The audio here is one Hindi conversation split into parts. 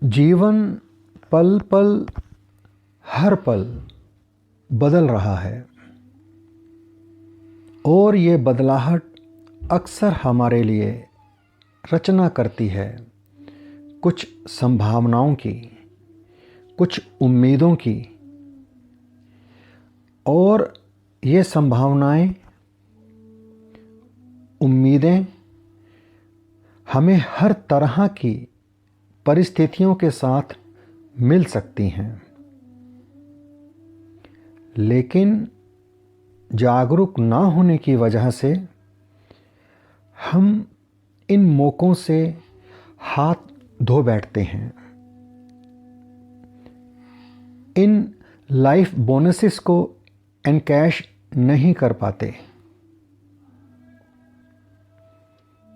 जीवन पल पल हर पल बदल रहा है और ये बदलाहट अक्सर हमारे लिए रचना करती है कुछ संभावनाओं की, कुछ उम्मीदों की। और ये संभावनाएं, उम्मीदें हमें हर तरह की परिस्थितियों के साथ मिल सकती हैं, लेकिन जागरूक ना होने की वजह से हम इन मौक़ों से हाथ धो बैठते हैं। इन लाइफ बोनसेस को एनकैश नहीं कर पाते,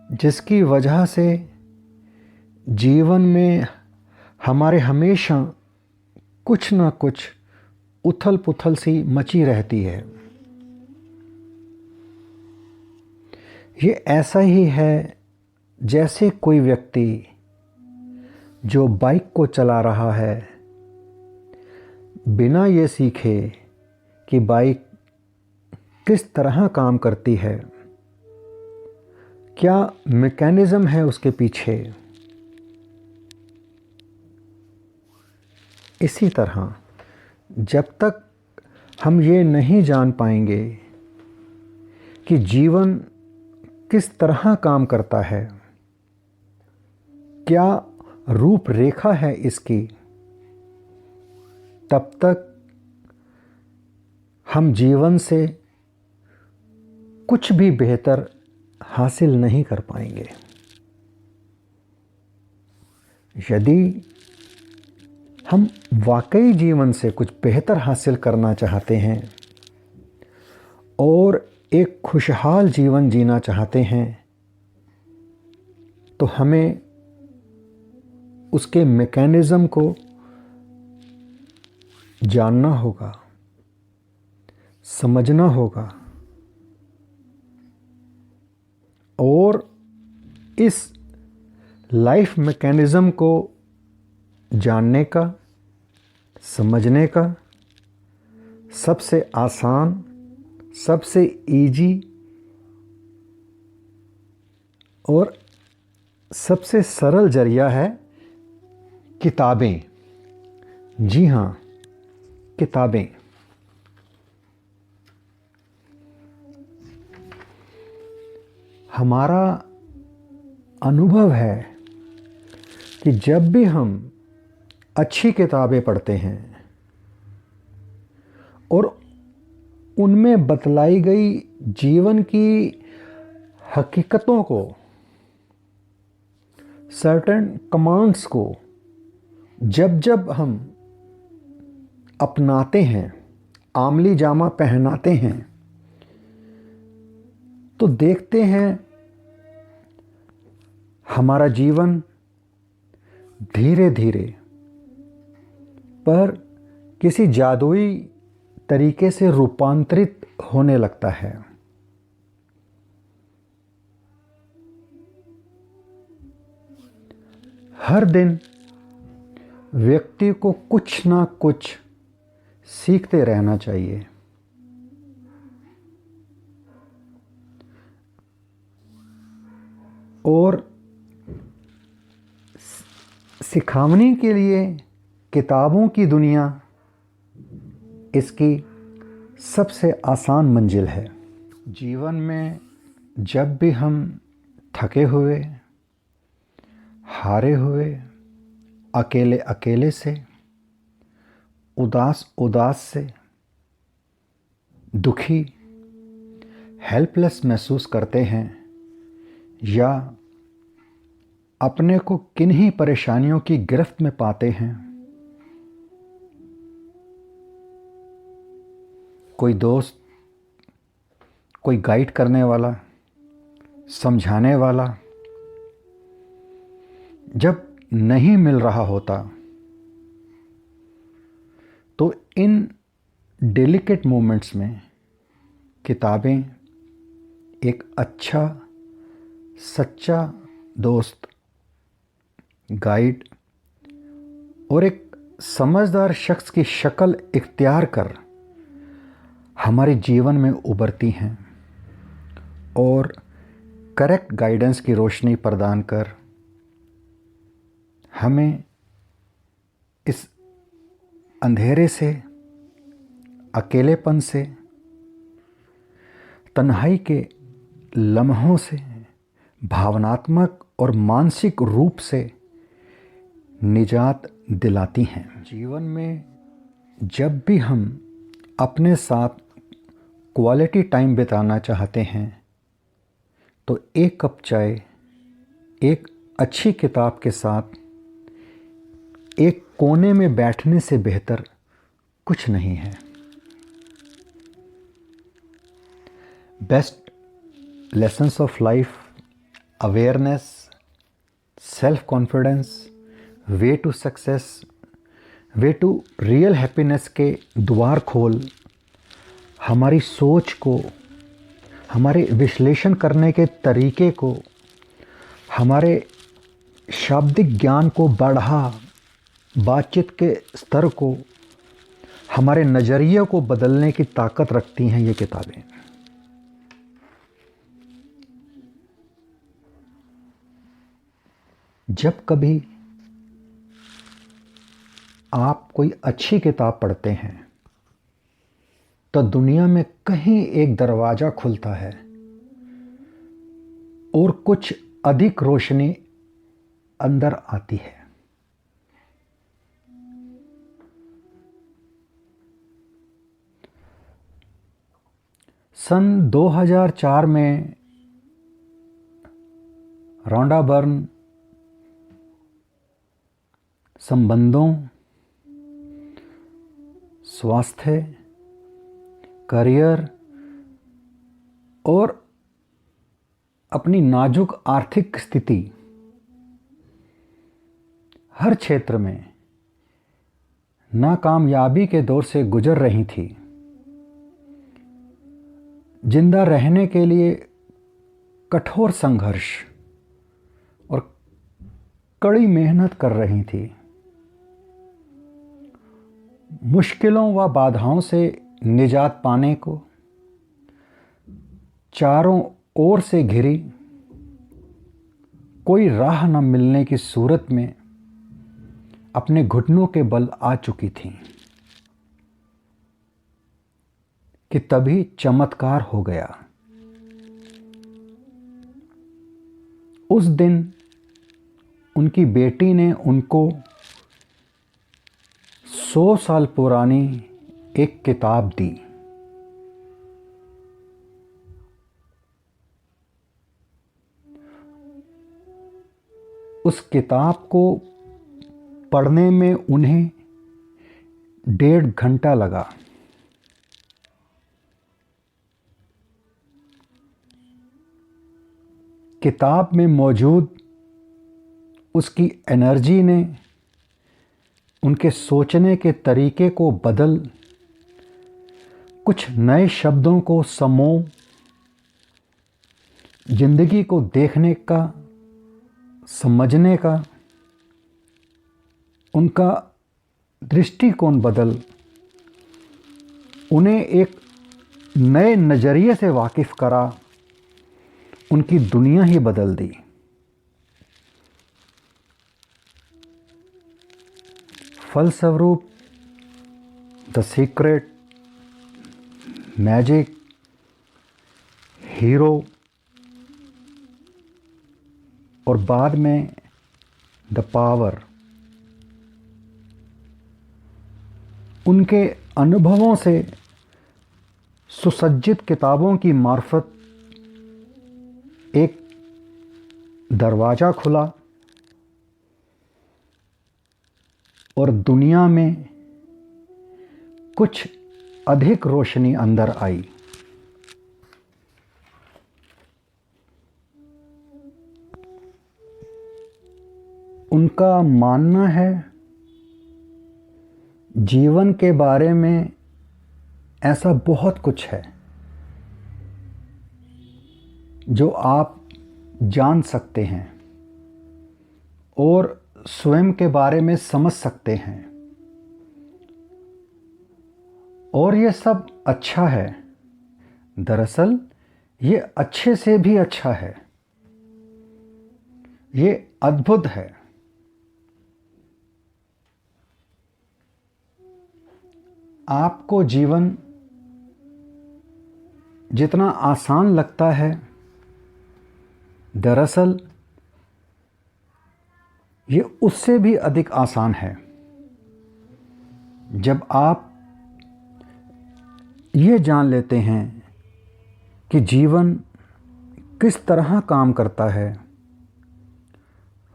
जिसकी वजह से जीवन में हमारे हमेशा कुछ ना कुछ उथल पुथल सी मची रहती है। ये ऐसा ही है जैसे कोई व्यक्ति जो बाइक को चला रहा है बिना ये सीखे कि बाइक किस तरह काम करती है, क्या मैकेनिज़्म है उसके पीछे। इसी तरह जब तक हम ये नहीं जान पाएंगे कि जीवन किस तरह काम करता है, क्या रूपरेखा है इसकी, तब तक हम जीवन से कुछ भी बेहतर हासिल नहीं कर पाएंगे। यदि हम वाकई जीवन से कुछ बेहतर हासिल करना चाहते हैं और एक खुशहाल जीवन जीना चाहते हैं, तो हमें उसके मैकेनिज़्म को जानना होगा, समझना होगा और इस लाइफ मैकेनिज़्म को जानने का, समझने का सबसे आसान, सबसे इजी और सबसे सरल जरिया है किताबें। जी हाँ, किताबें। हमारा अनुभव है कि जब भी हम अच्छी किताबें पढ़ते हैं और उनमें बतलाई गई जीवन की हकीकतों को, सर्टेन कमांड्स को जब जब हम अपनाते हैं, आमली जामा पहनाते हैं, तो देखते हैं हमारा जीवन धीरे धीरे पर किसी जादुई तरीके से रूपांतरित होने लगता है। हर दिन व्यक्ति को कुछ ना कुछ सीखते रहना चाहिए। और सिखावनी के लिए किताबों की दुनिया इसकी सबसे आसान मंजिल है। जीवन में जब भी हम थके हुए, हारे हुए, अकेले अकेले से, उदास उदास से, दुखी, हेल्पलेस महसूस करते हैं या अपने को किन्हीं परेशानियों की गिरफ्त में पाते हैं, कोई दोस्त, कोई गाइड करने वाला, समझाने वाला जब नहीं मिल रहा होता, तो इन डेलिकेट मोमेंट्स में किताबें एक अच्छा, सच्चा दोस्त, गाइड और एक समझदार शख्स की शक्ल इख्तियार कर हमारे जीवन में उभरती हैं और करेक्ट गाइडेंस की रोशनी प्रदान कर हमें इस अंधेरे से, अकेलेपन से, तन्हाई के लम्हों से भावनात्मक और मानसिक रूप से निजात दिलाती हैं। जीवन में जब भी हम अपने साथ क्वालिटी टाइम बिताना चाहते हैं तो एक कप चाय, एक अच्छी किताब के साथ एक कोने में बैठने से बेहतर कुछ नहीं है। Best lessons of life, awareness, self confidence, way to success, way to real happiness के द्वार खोल हमारी सोच को, हमारे विश्लेषण करने के तरीके को, हमारे शाब्दिक ज्ञान को बढ़ा, बातचीत के स्तर को, हमारे नज़रिए को बदलने की ताकत रखती हैं ये किताबें। जब कभी आप कोई अच्छी किताब पढ़ते हैं तो दुनिया में कहीं एक दरवाज़ा खुलता है और कुछ अधिक रोशनी अंदर आती है। सन 2004 में रॉन्डा बर्न संबंधों, स्वास्थ्य, करियर और अपनी नाजुक आर्थिक स्थिति, हर क्षेत्र में नाकामयाबी के दौर से गुजर रही थी। जिंदा रहने के लिए कठोर संघर्ष और कड़ी मेहनत कर रही थी। मुश्किलों व बाधाओं से निजात पाने को चारों ओर से घिरी कोई राह न मिलने की सूरत में अपने घुटनों के बल आ चुकी थीं कि तभी चमत्कार हो गया। उस दिन उनकी बेटी ने उनको 100 साल पुरानी एक किताब दी। उस किताब को पढ़ने में उन्हें 1.5 घंटा लगा। किताब में मौजूद उसकी एनर्जी ने उनके सोचने के तरीके को बदल, कुछ नए शब्दों को समो, जिंदगी को देखने का, समझने का उनका दृष्टिकोण बदल, उन्हें एक नए नज़रिए से वाकिफ़ करा, उनकी दुनिया ही बदल दी। फलस्वरूप द सीक्रेट, मैजिक, हीरो और बाद में द पावर, उनके अनुभवों से सुसज्जित किताबों की मार्फत एक दरवाज़ा खुला और दुनिया में कुछ अधिक रोशनी अंदर आई। उनका मानना है जीवन के बारे में ऐसा बहुत कुछ है जो आप जान सकते हैं और स्वयं के बारे में समझ सकते हैं और ये सब अच्छा है। दरअसल ये अच्छे से भी अच्छा है, ये अद्भुत है। आपको जीवन जितना आसान लगता है, दरअसल ये उससे भी अधिक आसान है। जब आप ये जान लेते हैं कि जीवन किस तरह काम करता है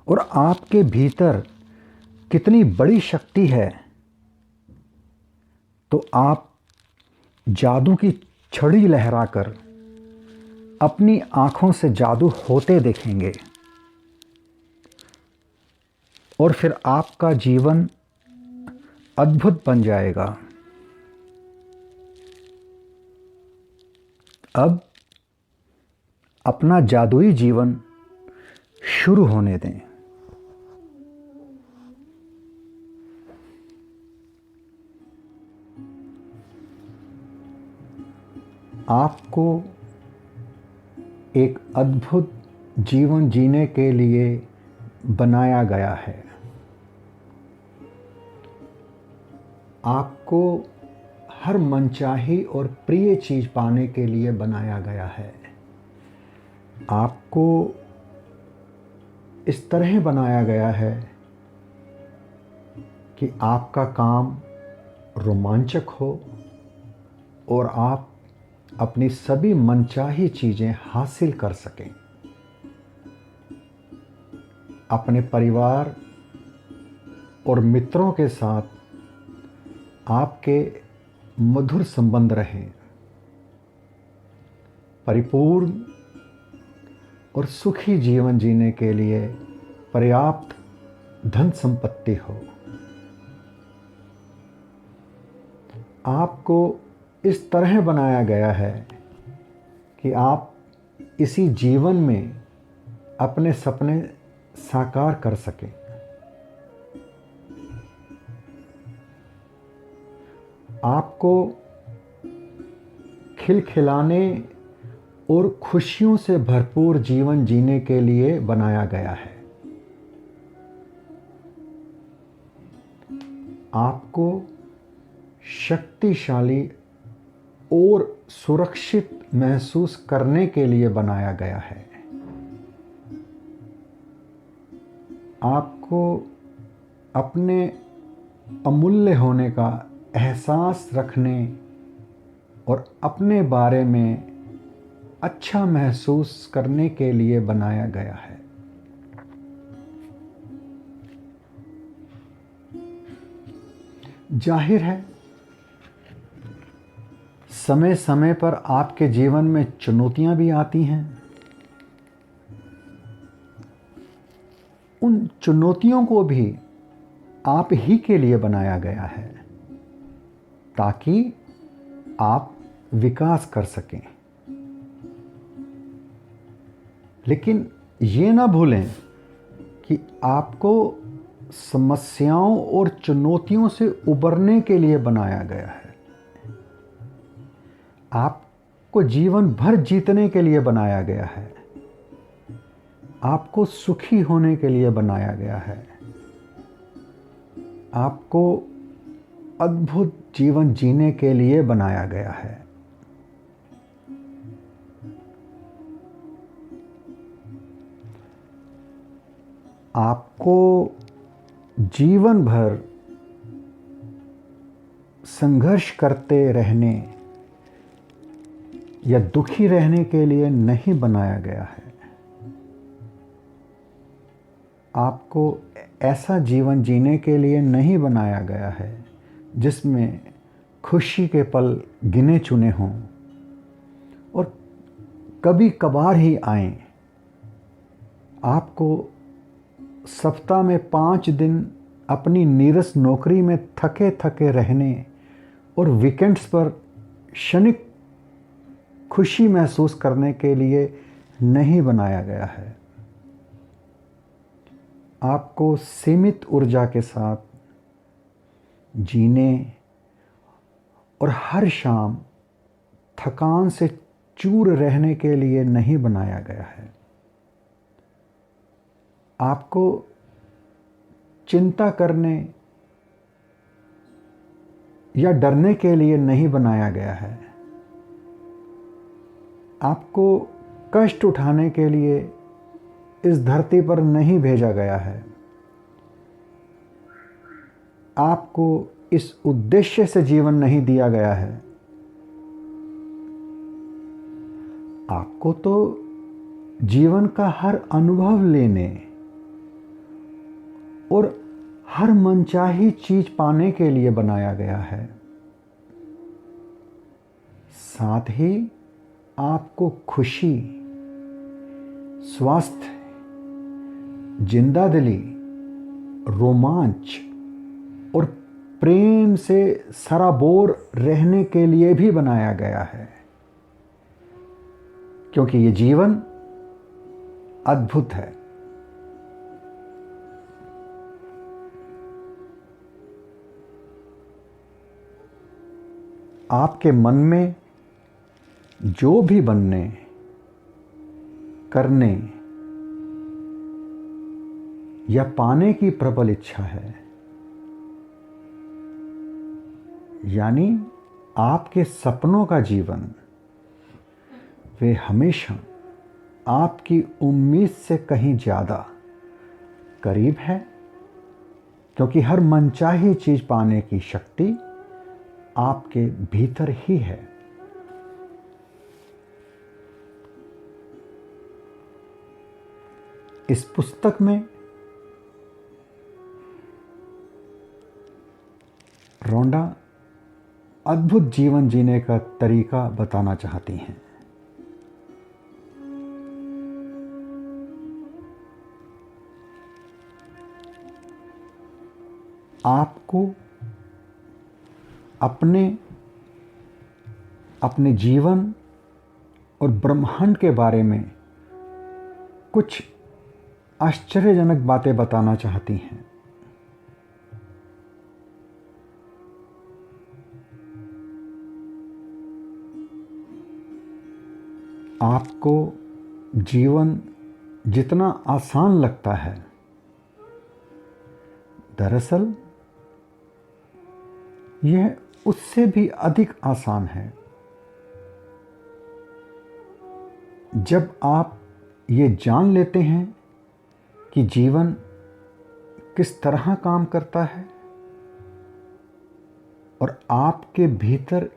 और आपके भीतर कितनी बड़ी शक्ति है, तो आप जादू की छड़ी लहराकर अपनी आँखों से जादू होते देखेंगे और फिर आपका जीवन अद्भुत बन जाएगा। अब अपना जादुई जीवन शुरू होने दें। आपको एक अद्भुत जीवन जीने के लिए बनाया गया है। आपको हर मनचाही और प्रिय चीज़ पाने के लिए बनाया गया है। आपको इस तरह बनाया गया है कि आपका काम रोमांचक हो और आप अपनी सभी मनचाही चीज़ें हासिल कर सकें। अपने परिवार और मित्रों के साथ आपके मधुर संबंध रहें। परिपूर्ण और सुखी जीवन जीने के लिए पर्याप्त धन संपत्ति हो। आपको इस तरह बनाया गया है कि आप इसी जीवन में अपने सपने साकार कर सकें। आपको खिलखिलाने और खुशियों से भरपूर जीवन जीने के लिए बनाया गया है। आपको शक्तिशाली और सुरक्षित महसूस करने के लिए बनाया गया है। आपको अपने अमूल्य होने का एहसास रखने और अपने बारे में अच्छा महसूस करने के लिए बनाया गया है। जाहिर है, समय समय पर आपके जीवन में चुनौतियां भी आती हैं। उन चुनौतियों को भी आप ही के लिए बनाया गया है ताकि आप विकास कर सकें। लेकिन ये ना भूलें कि आपको समस्याओं और चुनौतियों से उबरने के लिए बनाया गया है। आपको जीवन भर जीतने के लिए बनाया गया है। आपको सुखी होने के लिए बनाया गया है। आपको अद्भुत जीवन जीने के लिए बनाया गया है। आपको जीवन भर संघर्ष करते रहने या दुखी रहने के लिए नहीं बनाया गया है। आपको ऐसा जीवन जीने के लिए नहीं बनाया गया है जिसमें खुशी के पल गिने चुने हों और कभी कभार ही आएं। आपको सप्ताह में 5 दिन अपनी नीरस नौकरी में थके थके रहने और वीकेंड्स पर क्षणिक खुशी महसूस करने के लिए नहीं बनाया गया है। आपको सीमित ऊर्जा के साथ जीने और हर शाम थकान से चूर रहने के लिए नहीं बनाया गया है। आपको चिंता करने या डरने के लिए नहीं बनाया गया है। आपको कष्ट उठाने के लिए इस धरती पर नहीं भेजा गया है। आपको इस उद्देश्य से जीवन नहीं दिया गया है। आपको तो जीवन का हर अनुभव लेने और हर मनचाही चीज पाने के लिए बनाया गया है। साथ ही आपको खुशी, स्वास्थ्य, जिंदादिली, रोमांच और प्रेम से सराबोर रहने के लिए भी बनाया गया है, क्योंकि ये जीवन अद्भुत है। आपके मन में जो भी बनने, करने या पाने की प्रबल इच्छा है, यानी आपके सपनों का जीवन, वे हमेशा आपकी उम्मीद से कहीं ज़्यादा करीब है, क्योंकि हर मनचाही चीज़ पाने की शक्ति आपके भीतर ही है। इस पुस्तक में रोंडा अद्भुत जीवन जीने का तरीका बताना चाहती हैं। आपको अपने जीवन और ब्रह्मांड के बारे में कुछ आश्चर्यजनक बातें बताना चाहती हैं। आपको जीवन जितना आसान लगता है, दरअसल यह उससे भी अधिक आसान है। जब आप ये जान लेते हैं कि जीवन किस तरह काम करता है और आपके भीतर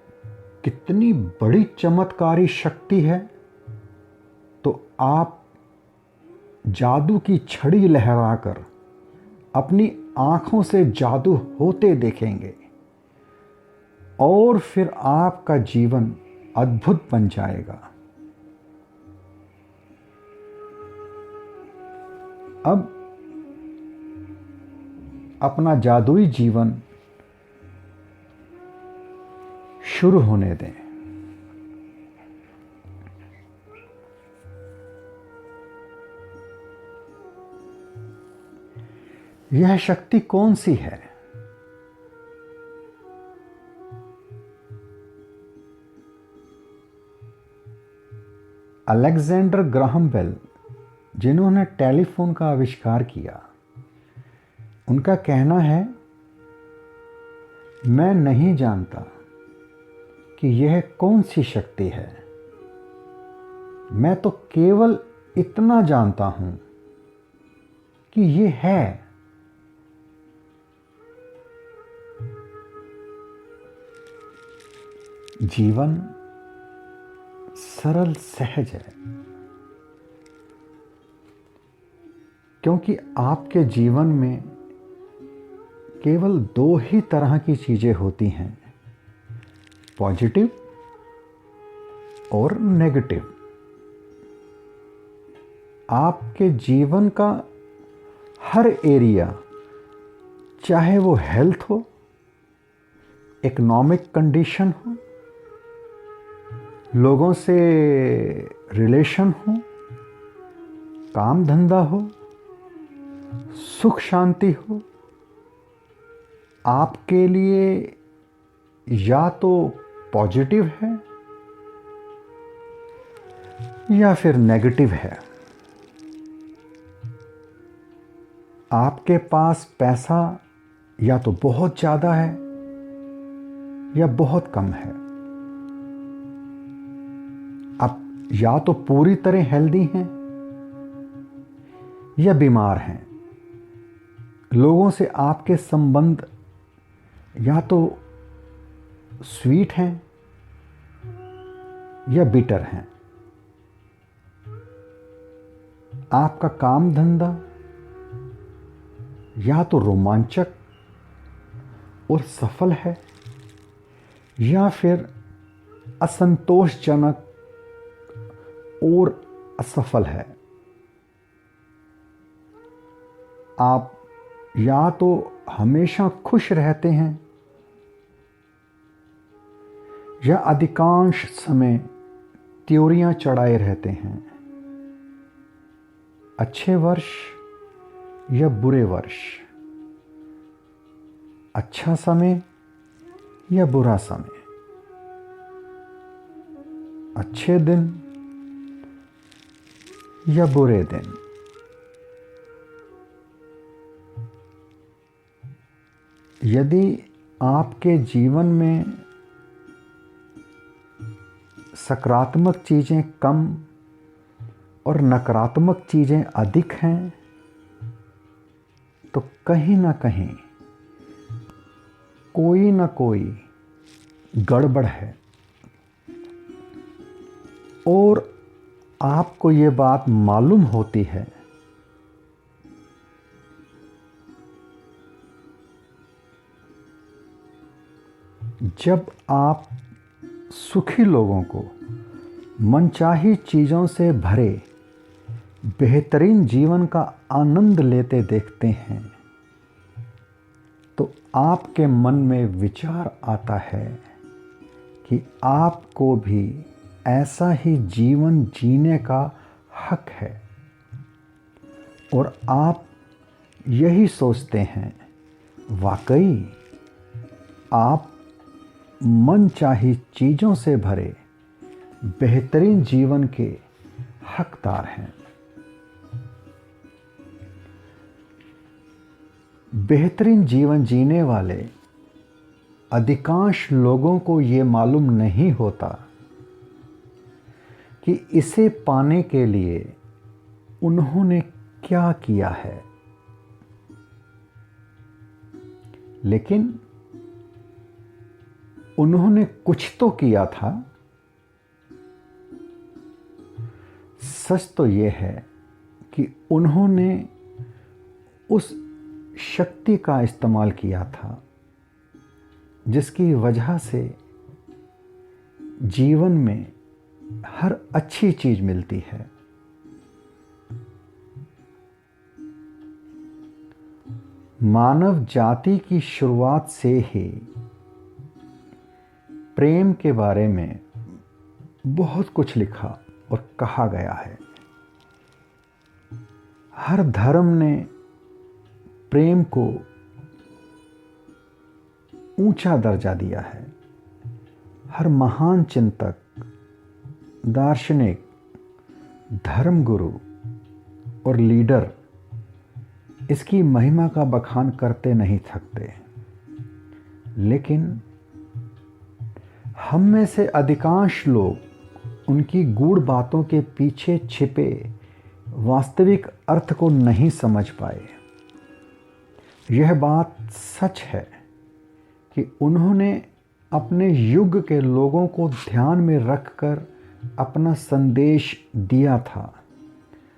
कितनी बड़ी चमत्कारी शक्ति है, तो आप जादू की छड़ी लहराकर अपनी आंखों से जादू होते देखेंगे और फिर आपका जीवन अद्भुत बन जाएगा। अब अपना जादुई जीवन शुरू होने दें। यह शक्ति कौन सी है? अलेक्जेंडर ग्राहम बेल, जिन्होंने टेलीफोन का आविष्कार किया, उनका कहना है, मैं नहीं जानता कि यह कौन सी शक्ति है, मैं तो केवल इतना जानता हूं कि यह है। जीवन सरल सहज है, क्योंकि आपके जीवन में केवल दो ही तरह की चीजें होती हैं, पॉजिटिव और नेगेटिव। आपके जीवन का हर एरिया, चाहे वो हेल्थ हो, इकोनॉमिक कंडीशन हो, लोगों से रिलेशन हो, काम धंधा हो, सुख शांति हो, आपके लिए या तो पॉजिटिव है या फिर नेगेटिव है। आपके पास पैसा या तो बहुत ज़्यादा है या बहुत कम है। आप या तो पूरी तरह हेल्दी हैं या बीमार हैं। लोगों से आपके संबंध या तो स्वीट हैं या बिटर हैं। आपका काम धंधा या तो रोमांचक और सफल है या फिर असंतोषजनक और असफल है। आप या तो हमेशा खुश रहते हैं या अधिकांश समय त्योरियां चढ़ाए रहते हैं। अच्छे वर्ष या बुरे वर्ष, अच्छा समय या बुरा समय, अच्छे दिन या बुरे दिन। यदि आपके जीवन में सकारात्मक चीज़ें कम और नकारात्मक चीज़ें अधिक हैं, तो कहीं ना कहीं कोई ना कोई गड़बड़ है और आपको ये बात मालूम होती है। जब आप सुखी लोगों को मनचाही चीज़ों से भरे बेहतरीन जीवन का आनंद लेते देखते हैं, तो आपके मन में विचार आता है कि आपको भी ऐसा ही जीवन जीने का हक है, और आप यही सोचते हैं। वाकई आप मनचाही चीज़ों से भरे बेहतरीन जीवन के हकदार हैं। बेहतरीन जीवन जीने वाले अधिकांश लोगों को ये मालूम नहीं होता कि इसे पाने के लिए उन्होंने क्या किया है, लेकिन उन्होंने कुछ तो किया था। सच तो यह है कि उन्होंने उस शक्ति का इस्तेमाल किया था जिसकी वजह से जीवन में हर अच्छी चीज मिलती है। मानव जाति की शुरुआत से ही प्रेम के बारे में बहुत कुछ लिखा और कहा गया है। हर धर्म ने प्रेम को ऊंचा दर्जा दिया है। हर महान चिंतक, दार्शनिक, धर्मगुरु और लीडर इसकी महिमा का बखान करते नहीं थकते। लेकिन हम में से अधिकांश लोग उनकी गूढ़ बातों के पीछे छिपे वास्तविक अर्थ को नहीं समझ पाए। यह बात सच है कि उन्होंने अपने युग के लोगों को ध्यान में रखकर अपना संदेश दिया था,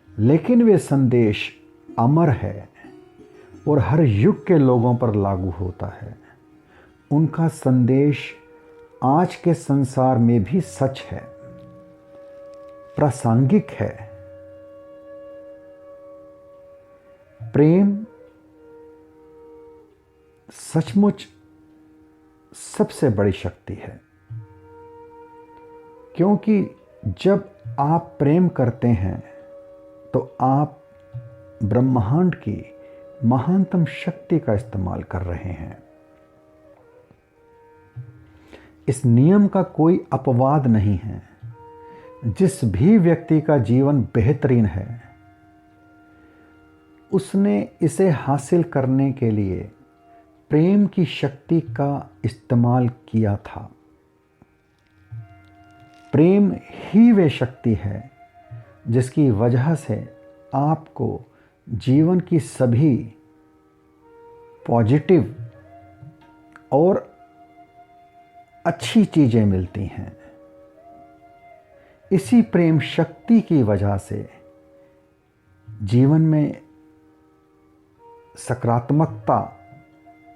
लेकिन वे संदेश अमर है और हर युग के लोगों पर लागू होता है। उनका संदेश आज के संसार में भी सच है, प्रासंगिक है। प्रेम सचमुच सबसे बड़ी शक्ति है, क्योंकि जब आप प्रेम करते हैं तो आप ब्रह्मांड की महानतम शक्ति का इस्तेमाल कर रहे हैं। इस नियम का कोई अपवाद नहीं है। जिस भी व्यक्ति का जीवन बेहतरीन है, उसने इसे हासिल करने के लिए प्रेम की शक्ति का इस्तेमाल किया था। प्रेम ही वे शक्ति है जिसकी वजह से आपको जीवन की सभी पॉजिटिव और अच्छी चीज़ें मिलती हैं। इसी प्रेम शक्ति की वजह से जीवन में सकारात्मकता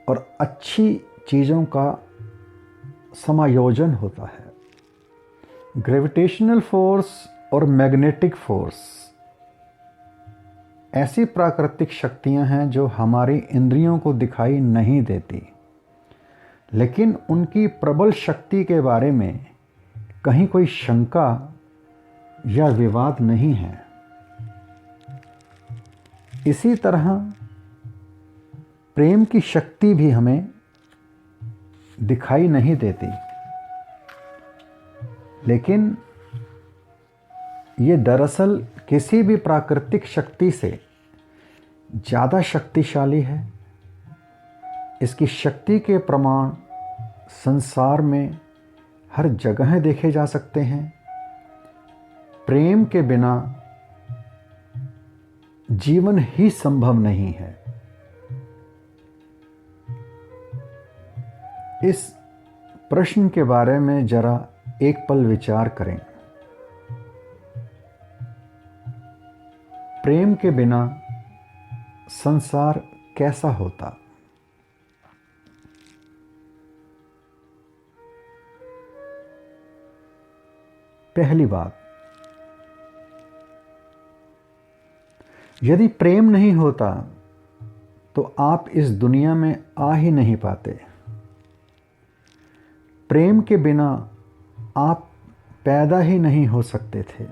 और अच्छी चीज़ों का समायोजन होता है। ग्रेविटेशनल फोर्स और मैग्नेटिक फोर्स ऐसी प्राकृतिक शक्तियां हैं जो हमारी इंद्रियों को दिखाई नहीं देती, लेकिन उनकी प्रबल शक्ति के बारे में कहीं कोई शंका या विवाद नहीं है। इसी तरह प्रेम की शक्ति भी हमें दिखाई नहीं देती, लेकिन ये दरअसल किसी भी प्राकृतिक शक्ति से ज़्यादा शक्तिशाली है। इसकी शक्ति के प्रमाण संसार में हर जगह देखे जा सकते हैं। प्रेम के बिना जीवन ही संभव नहीं है। इस प्रश्न के बारे में जरा एक पल विचार करें। प्रेम के बिना संसार कैसा होता? पहली बात, यदि प्रेम नहीं होता तो आप इस दुनिया में आ ही नहीं पाते। प्रेम के बिना आप पैदा ही नहीं हो सकते थे।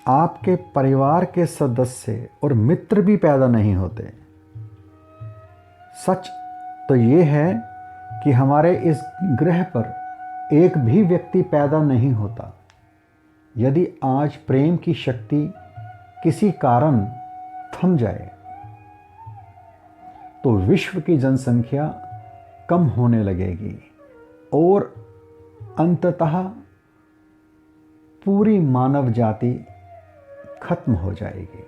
आपके परिवार के सदस्य और मित्र भी पैदा नहीं होते। सच तो ये है कि हमारे इस ग्रह पर एक भी व्यक्ति पैदा नहीं होता यदि आज प्रेम की शक्ति किसी कारण थम जाए, तो विश्व की जनसंख्या कम होने लगेगी और अंततः पूरी मानव जाति खत्म हो जाएगी।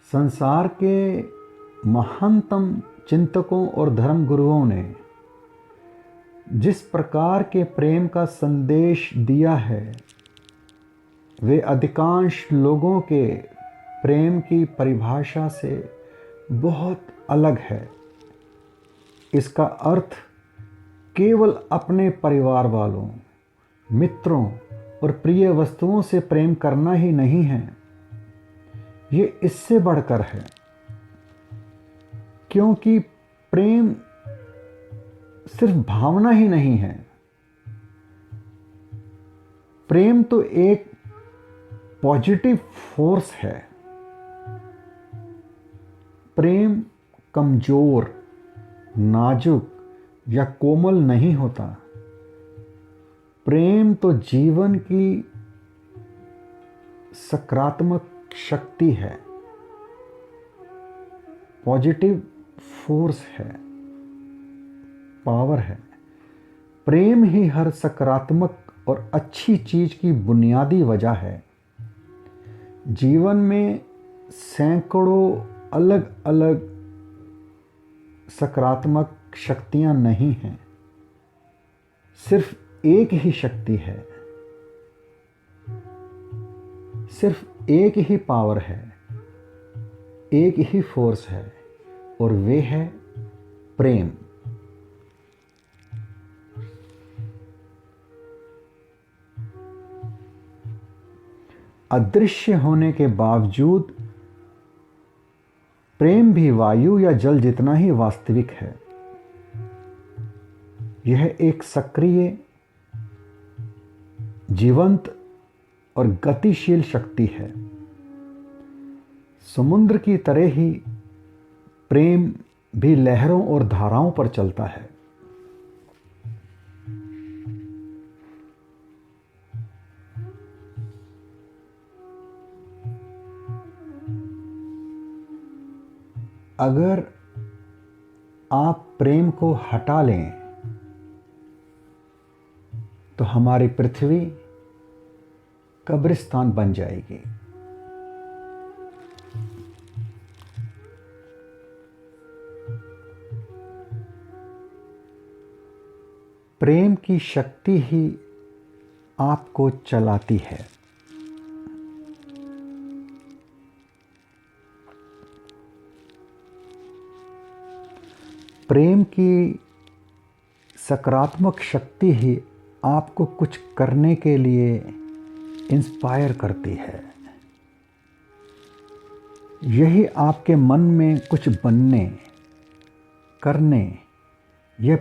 संसार के महानतम चिंतकों और धर्मगुरुओं ने जिस प्रकार के प्रेम का संदेश दिया है, वे अधिकांश लोगों के प्रेम की परिभाषा से बहुत अलग है। इसका अर्थ केवल अपने परिवार वालों, मित्रों और प्रिय वस्तुओं से प्रेम करना ही नहीं है। ये इससे बढ़कर है, क्योंकि प्रेम सिर्फ भावना ही नहीं है। प्रेम तो एक पॉजिटिव फोर्स है। प्रेम कमजोर, नाजुक या कोमल नहीं होता। प्रेम तो जीवन की सकारात्मक शक्ति है, पॉजिटिव फोर्स है, पावर है। प्रेम ही हर सकारात्मक और अच्छी चीज की बुनियादी वजह है। जीवन में सैकड़ों अलग अलग सकारात्मक शक्तियां नहीं हैं, सिर्फ एक ही शक्ति है, सिर्फ एक ही पावर है, एक ही फोर्स है, और वे है प्रेम। अदृश्य होने के बावजूद प्रेम भी वायु या जल जितना ही वास्तविक है। यह एक सक्रिय, जीवंत और गतिशील शक्ति है। समुद्र की तरह ही प्रेम भी लहरों और धाराओं पर चलता है। अगर आप प्रेम को हटा लें तो हमारी पृथ्वी कब्रिस्तान बन जाएगी। प्रेम की शक्ति ही आपको चलाती है। प्रेम की सकारात्मक शक्ति ही आपको कुछ करने के लिए इंस्पायर करती है। यही आपके मन में कुछ बनने, करने या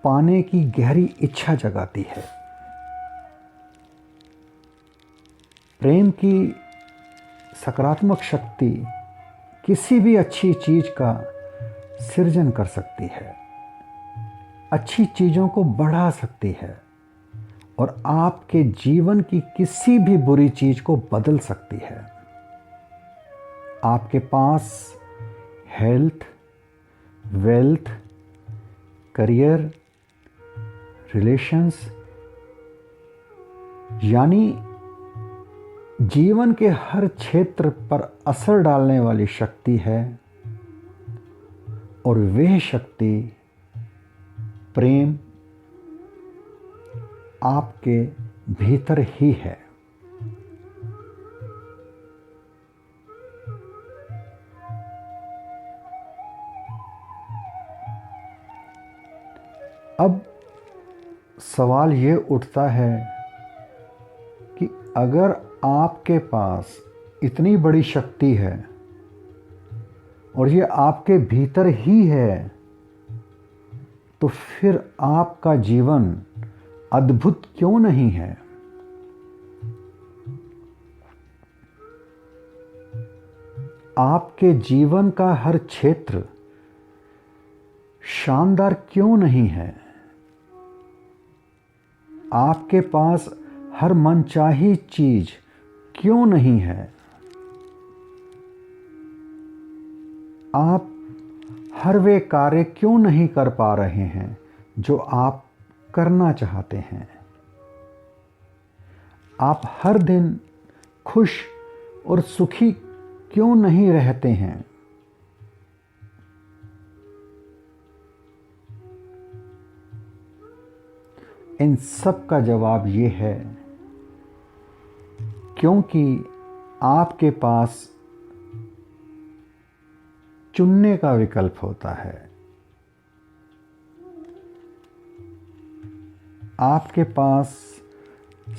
पाने की गहरी इच्छा जगाती है। प्रेम की सकारात्मक शक्ति किसी भी अच्छी चीज का सृजन कर सकती है, अच्छी चीज़ों को बढ़ा सकती है और आपके जीवन की किसी भी बुरी चीज़ को बदल सकती है। आपके पास हेल्थ, वेल्थ, करियर, रिलेशंस यानी जीवन के हर क्षेत्र पर असर डालने वाली शक्ति है और वह शक्ति प्रेम आपके भीतर ही है। अब सवाल ये उठता है कि अगर आपके पास इतनी बड़ी शक्ति है और ये आपके भीतर ही है, तो फिर आपका जीवन अद्भुत क्यों नहीं है? आपके जीवन का हर क्षेत्र शानदार क्यों नहीं है? आपके पास हर मनचाही चीज क्यों नहीं है? आप हर वे कार्य क्यों नहीं कर पा रहे हैं जो आप करना चाहते हैं? आप हर दिन खुश और सुखी क्यों नहीं रहते हैं? इन सब का जवाब ये है क्योंकि आपके पास चुनने का विकल्प होता है। आपके पास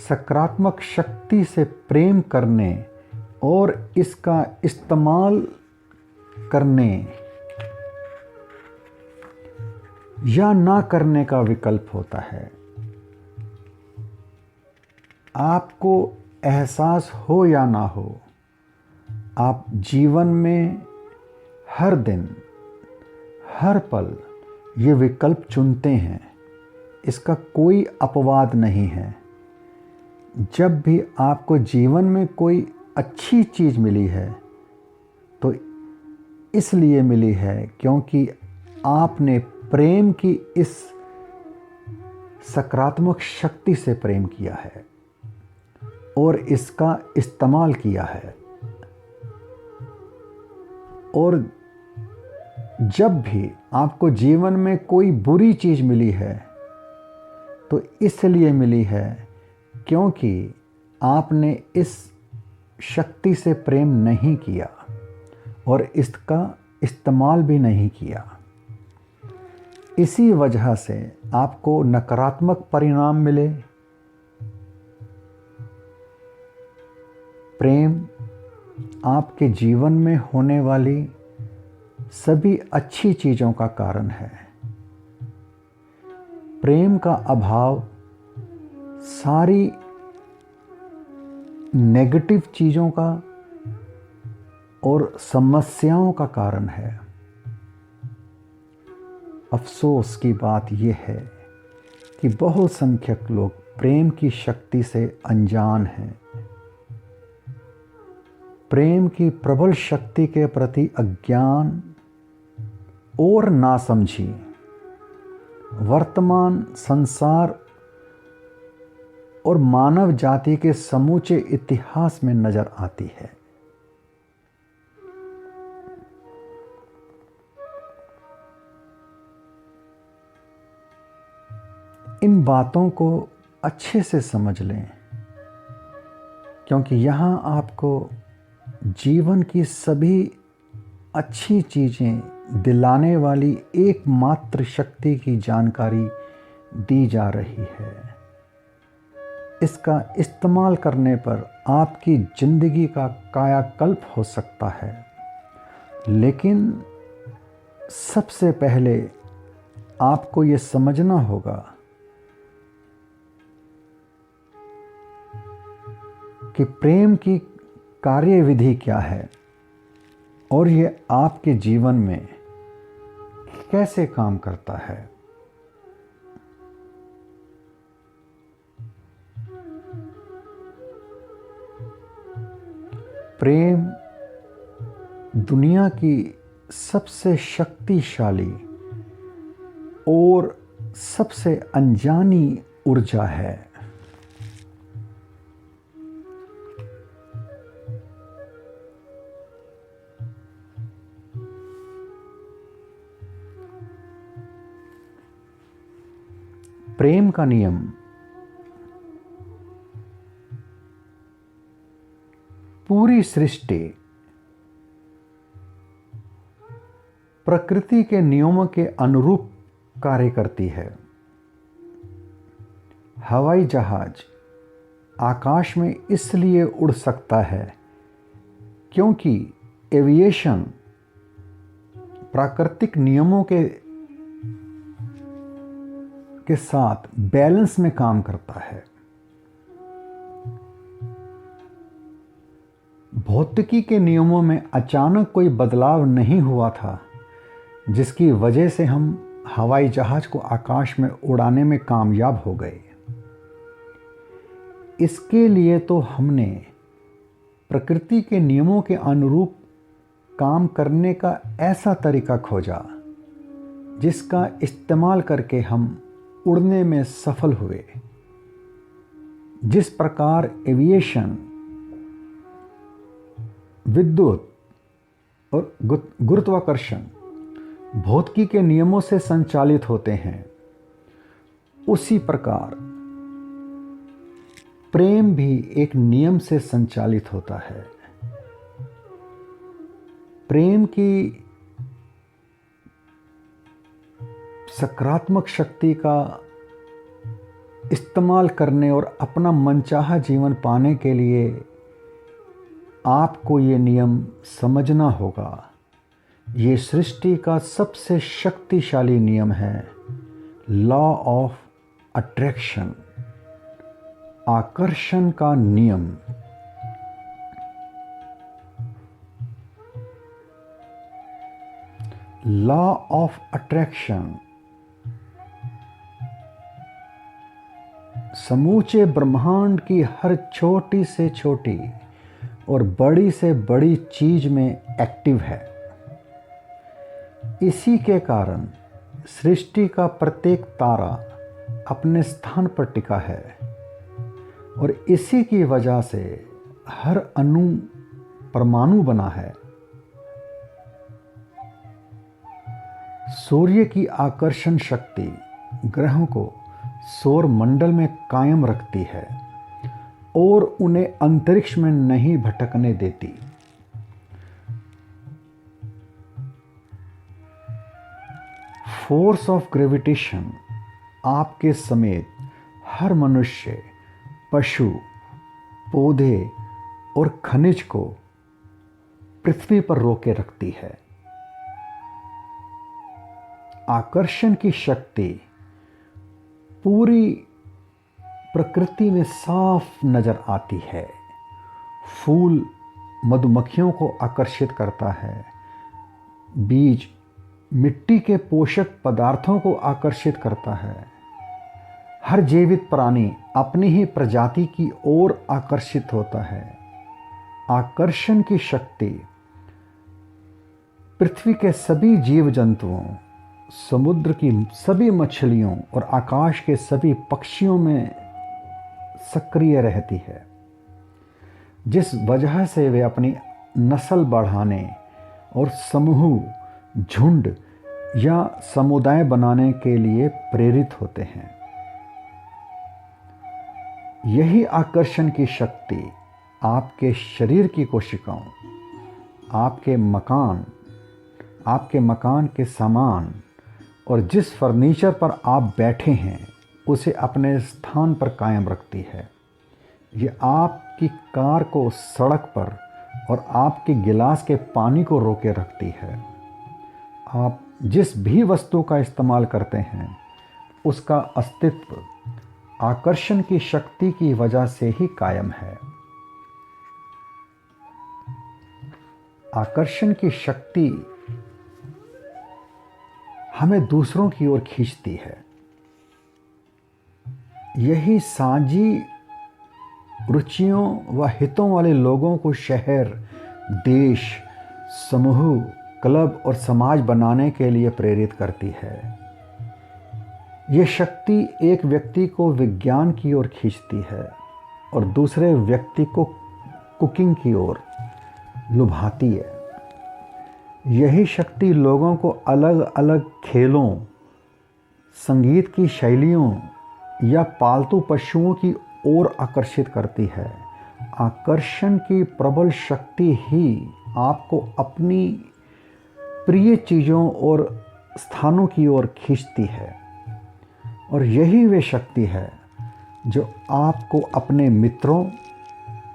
सकारात्मक शक्ति से प्रेम करने और इसका इस्तेमाल करने या ना करने का विकल्प होता है। आपको एहसास हो या ना हो, आप जीवन में हर दिन, हर पल ये विकल्प चुनते हैं। इसका कोई अपवाद नहीं है। जब भी आपको जीवन में कोई अच्छी चीज़ मिली है तो इसलिए मिली है क्योंकि आपने प्रेम की इस सकारात्मक शक्ति से प्रेम किया है और इसका इस्तेमाल किया है। और जब भी आपको जीवन में कोई बुरी चीज़ मिली है तो इसलिए मिली है क्योंकि आपने इस शक्ति से प्रेम नहीं किया और इसका इस्तेमाल भी नहीं किया। इसी वजह से आपको नकारात्मक परिणाम मिले। प्रेम आपके जीवन में होने वाली सभी अच्छी चीज़ों का कारण है। प्रेम का अभाव सारी नेगेटिव चीज़ों का और समस्याओं का कारण है। अफसोस की बात यह है कि बहुत संख्यक लोग प्रेम की शक्ति से अनजान हैं। प्रेम की प्रबल शक्ति के प्रति अज्ञान और नासमझी वर्तमान संसार और मानव जाति के समूचे इतिहास में नजर आती है। इन बातों को अच्छे से समझ लें, क्योंकि यहाँ आपको जीवन की सभी अच्छी चीज़ें दिलाने वाली एकमात्र शक्ति की जानकारी दी जा रही है। इसका इस्तेमाल करने पर आपकी ज़िंदगी का कायाकल्प हो सकता है, लेकिन सबसे पहले आपको ये समझना होगा कि प्रेम की कार्यविधि क्या है और ये आपके जीवन में कैसे काम करता है। प्रेम दुनिया की सबसे शक्तिशाली और सबसे अनजानी ऊर्जा है। प्रेम का नियम पूरी सृष्टि प्रकृति के नियमों के अनुरूप कार्य करती है। हवाई जहाज आकाश में इसलिए उड़ सकता है क्योंकि एविएशन प्राकृतिक नियमों के साथ बैलेंस में काम करता है। भौतिकी के नियमों में अचानक कोई बदलाव नहीं हुआ था, जिसकी वजह से हम हवाई जहाज को आकाश में उड़ाने में कामयाब हो गए। इसके लिए तो हमने प्रकृति के नियमों के अनुरूप काम करने का ऐसा तरीका खोजा जिसका इस्तेमाल करके हम उड़ने में सफल हुए। जिस प्रकार एविएशन विद्युत और गुरुत्वाकर्षण भौतिकी के नियमों से संचालित होते हैं, उसी प्रकार प्रेम भी एक नियम से संचालित होता है। प्रेम की सकारात्मक शक्ति का इस्तेमाल करने और अपना मनचाहा जीवन पाने के लिए आपको ये नियम समझना होगा। ये सृष्टि का सबसे शक्तिशाली नियम है, लॉ ऑफ अट्रैक्शन, आकर्षण का नियम। लॉ ऑफ अट्रैक्शन समूचे ब्रह्मांड की हर छोटी से छोटी और बड़ी से बड़ी चीज में एक्टिव है। इसी के कारण सृष्टि का प्रत्येक तारा अपने स्थान पर टिका है और इसी की वजह से हर अणु परमाणु बना है। सूर्य की आकर्षण शक्ति ग्रहों को सौर मंडल में कायम रखती है और उन्हें अंतरिक्ष में नहीं भटकने देती। फोर्स ऑफ ग्रेविटेशन आपके समेत हर मनुष्य, पशु, पौधे और खनिज को पृथ्वी पर रोके रखती है। आकर्षण की शक्ति पूरी प्रकृति में साफ नजर आती है। फूल मधुमक्खियों को आकर्षित करता है, बीज मिट्टी के पोषक पदार्थों को आकर्षित करता है। हर जीवित प्राणी अपनी ही प्रजाति की ओर आकर्षित होता है। आकर्षण की शक्ति पृथ्वी के सभी जीव जंतुओं, समुद्र की सभी मछलियों और आकाश के सभी पक्षियों में सक्रिय रहती है, जिस वजह से वे अपनी नस्ल बढ़ाने और समूह, झुंड या समुदाय बनाने के लिए प्रेरित होते हैं। यही आकर्षण की शक्ति आपके शरीर की कोशिकाओं, आपके मकान के सामान और जिस फर्नीचर पर आप बैठे हैं उसे अपने स्थान पर कायम रखती है। ये आपकी कार को सड़क पर और आपके गिलास के पानी को रोके रखती है। आप जिस भी वस्तु का इस्तेमाल करते हैं उसका अस्तित्व आकर्षण की शक्ति की वजह से ही कायम है। आकर्षण की शक्ति हमें दूसरों की ओर खींचती है। यही साझी रुचियों व हितों वाले लोगों को शहर, देश, समूह, क्लब और समाज बनाने के लिए प्रेरित करती है। यह शक्ति एक व्यक्ति को विज्ञान की ओर खींचती है और दूसरे व्यक्ति को कुकिंग की ओर लुभाती है। यही शक्ति लोगों को अलग अलग खेलों, संगीत की शैलियों या पालतू पशुओं की ओर आकर्षित करती है। आकर्षण की प्रबल शक्ति ही आपको अपनी प्रिय चीज़ों और स्थानों की ओर खींचती है और यही वे शक्ति है जो आपको अपने मित्रों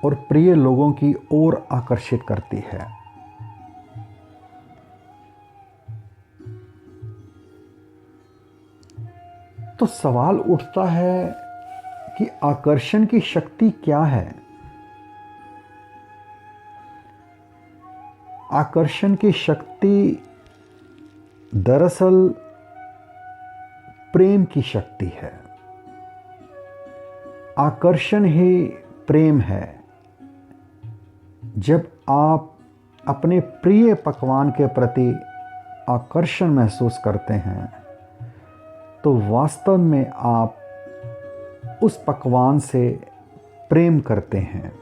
और प्रिय लोगों की ओर आकर्षित करती है। तो सवाल उठता है कि आकर्षण की शक्ति क्या है? आकर्षण की शक्ति दरअसल प्रेम की शक्ति है। आकर्षण ही प्रेम है। जब आप अपने प्रिय पकवान के प्रति आकर्षण महसूस करते हैं तो वास्तव में आप उस पकवान से प्रेम करते हैं।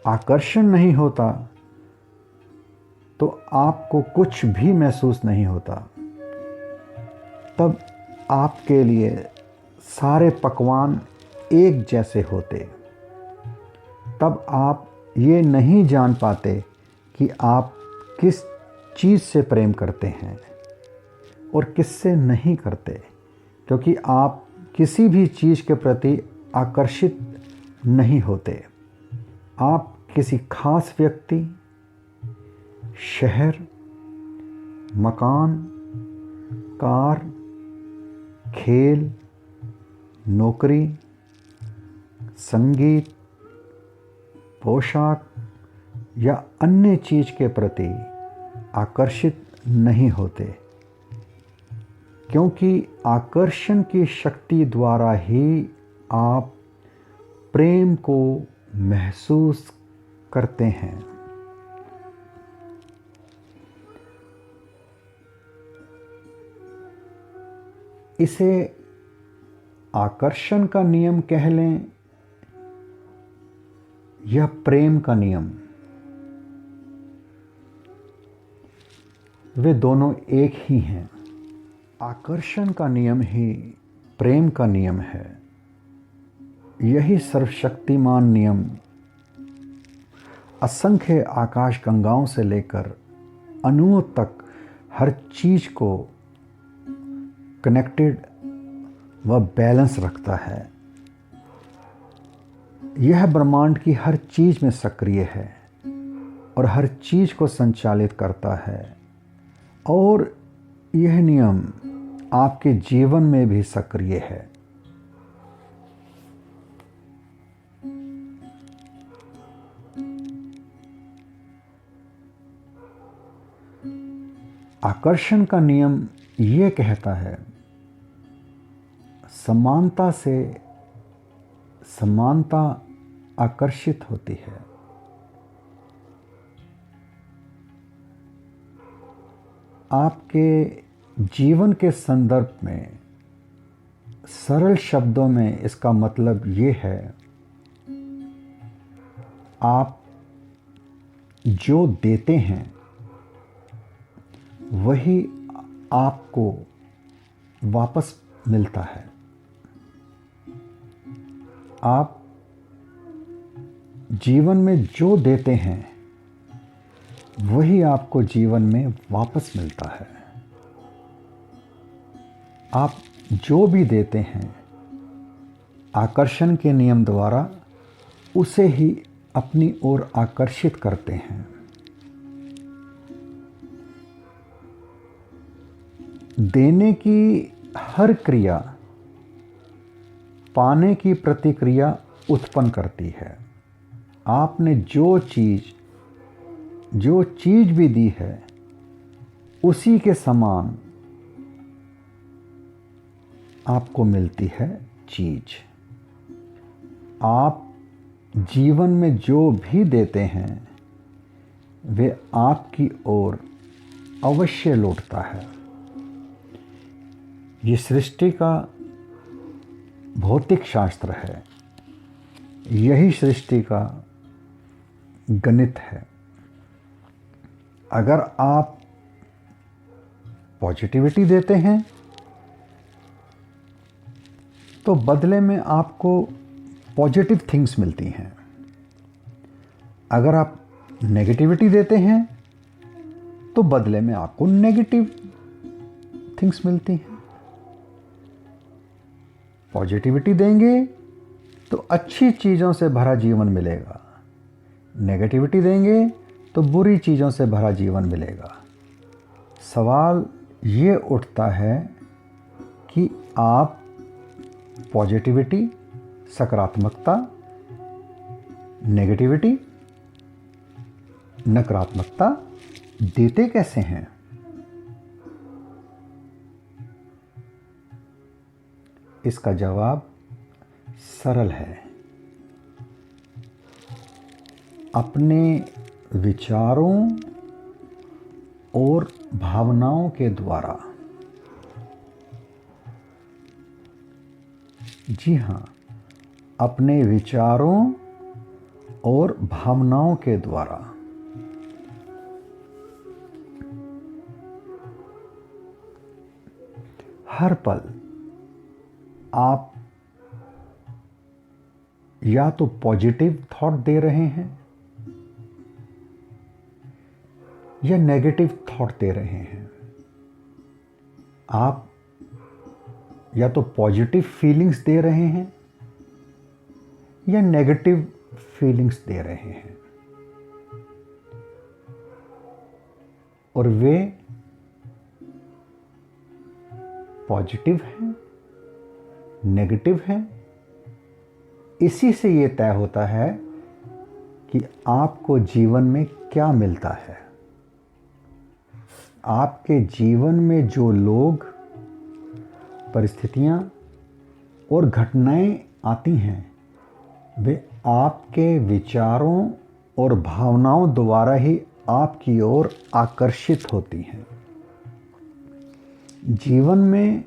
आकर्षण नहीं होता तो आपको कुछ भी महसूस नहीं होता। तब आपके लिए सारे पकवान एक जैसे होते। तब आप ये नहीं जान पाते कि आप किस चीज़ से प्रेम करते हैं और किससे नहीं करते, क्योंकि आप किसी भी चीज़ के प्रति आकर्षित नहीं होते। आप किसी खास व्यक्ति, शहर, मकान, कार, खेल, नौकरी, संगीत, पोशाक या अन्य चीज़ के प्रति आकर्षित नहीं होते, क्योंकि आकर्षण की शक्ति द्वारा ही आप प्रेम को महसूस करते हैं। इसे आकर्षण का नियम कह लें या प्रेम का नियम, वे दोनों एक ही हैं। आकर्षण का नियम ही प्रेम का नियम है। यही सर्वशक्तिमान नियम असंख्य आकाश गंगाओं से लेकर अणुओं तक हर चीज़ को कनेक्टेड व बैलेंस रखता है। यह ब्रह्मांड की हर चीज़ में सक्रिय है और हर चीज़ को संचालित करता है। और यह नियम आपके जीवन में भी सक्रिय है। आकर्षण का नियम ये कहता है, समानता से समानता आकर्षित होती है। आपके जीवन के संदर्भ में सरल शब्दों में इसका मतलब ये है, आप जो देते हैं वही आपको वापस मिलता है। आप जीवन में जो देते हैं वही आपको जीवन में वापस मिलता है। आप जो भी देते हैं आकर्षण के नियम द्वारा उसे ही अपनी ओर आकर्षित करते हैं। देने की हर क्रिया पाने की प्रतिक्रिया उत्पन्न करती है। आपने जो चीज भी दी है उसी के समान आपको मिलती है चीज। आप जीवन में जो भी देते हैं वे आपकी ओर अवश्य लौटता है। ये सृष्टि का भौतिक शास्त्र है, यही सृष्टि का गणित है। अगर आप पॉजिटिविटी देते हैं तो बदले में आपको पॉजिटिव थिंग्स मिलती हैं। अगर आप नेगेटिविटी देते हैं तो बदले में आपको नेगेटिव थिंग्स मिलती हैं। पॉजिटिविटी देंगे तो अच्छी चीज़ों से भरा जीवन मिलेगा, नेगेटिविटी देंगे तो बुरी चीज़ों से भरा जीवन मिलेगा। सवाल ये उठता है कि आप पॉजिटिविटी, सकारात्मकता, नेगेटिविटी, नकारात्मकता देते कैसे हैं? इसका जवाब सरल है। अपने विचारों और भावनाओं के द्वारा। जी हाँ, अपने विचारों और भावनाओं के द्वारा। हर पल आप या तो पॉजिटिव थॉट दे रहे हैं या नेगेटिव थॉट दे रहे हैं। आप या तो पॉजिटिव फीलिंग्स दे रहे हैं या नेगेटिव फीलिंग्स दे रहे हैं, और वे पॉजिटिव हैं, नेगेटिव हैं। इसी से ये तय होता है कि आपको जीवन में क्या मिलता है। आपके जीवन में जो लोग, परिस्थितियां और घटनाएं आती हैं वे आपके विचारों और भावनाओं द्वारा ही आपकी ओर आकर्षित होती हैं। जीवन में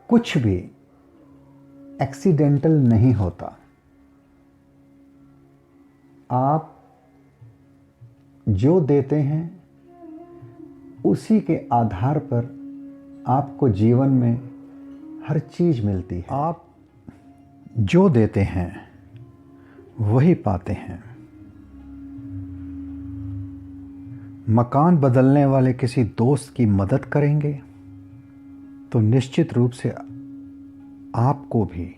कुछ भी एक्सीडेंटल नहीं होता। आप जो देते हैं उसी के आधार पर आपको जीवन में हर चीज़ मिलती है। आप जो देते हैं वही पाते हैं। मकान बदलने वाले किसी दोस्त की मदद करेंगे तो निश्चित रूप से आपको भी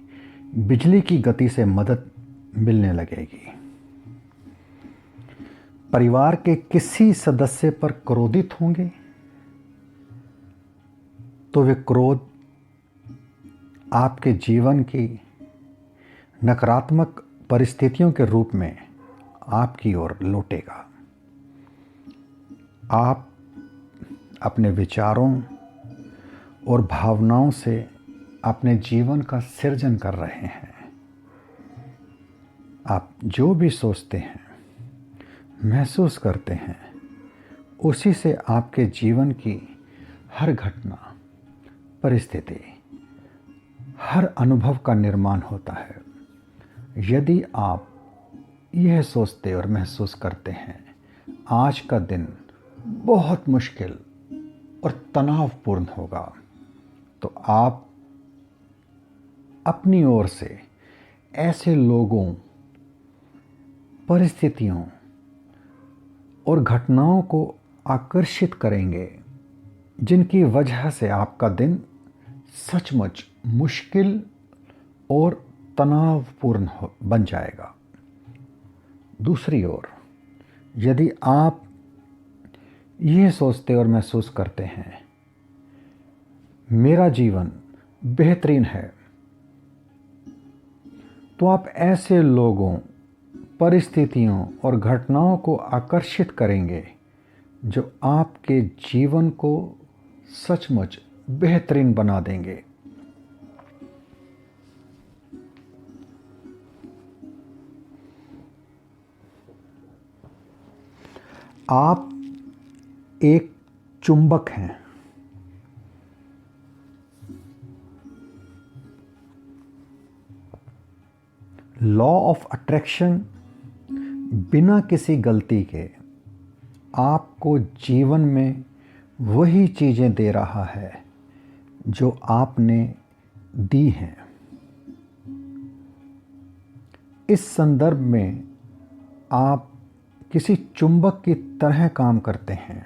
बिजली की गति से मदद मिलने लगेगी। परिवार के किसी सदस्य पर क्रोधित होंगे तो वे क्रोध आपके जीवन की नकारात्मक परिस्थितियों के रूप में आपकी ओर लौटेगा। आप अपने विचारों और भावनाओं से अपने जीवन का सृजन कर रहे हैं। आप जो भी सोचते हैं, महसूस करते हैं, उसी से आपके जीवन की हर घटना, परिस्थिति, हर अनुभव का निर्माण होता है। यदि आप यह सोचते और महसूस करते हैं आज का दिन बहुत मुश्किल और तनावपूर्ण होगा, तो आप अपनी ओर से ऐसे लोगों, परिस्थितियों और घटनाओं को आकर्षित करेंगे जिनकी वजह से आपका दिन सचमुच मुश्किल और तनावपूर्ण बन जाएगा। दूसरी ओर यदि आप ये सोचते और महसूस करते हैं मेरा जीवन बेहतरीन है, तो आप ऐसे लोगों, परिस्थितियों और घटनाओं को आकर्षित करेंगे जो आपके जीवन को सचमुच बेहतरीन बना देंगे। आप एक चुंबक हैं। लॉ ऑफ अट्रैक्शन बिना किसी गलती के आपको जीवन में वही चीज़ें दे रहा है जो आपने दी हैं। इस संदर्भ में आप किसी चुंबक की तरह काम करते हैं।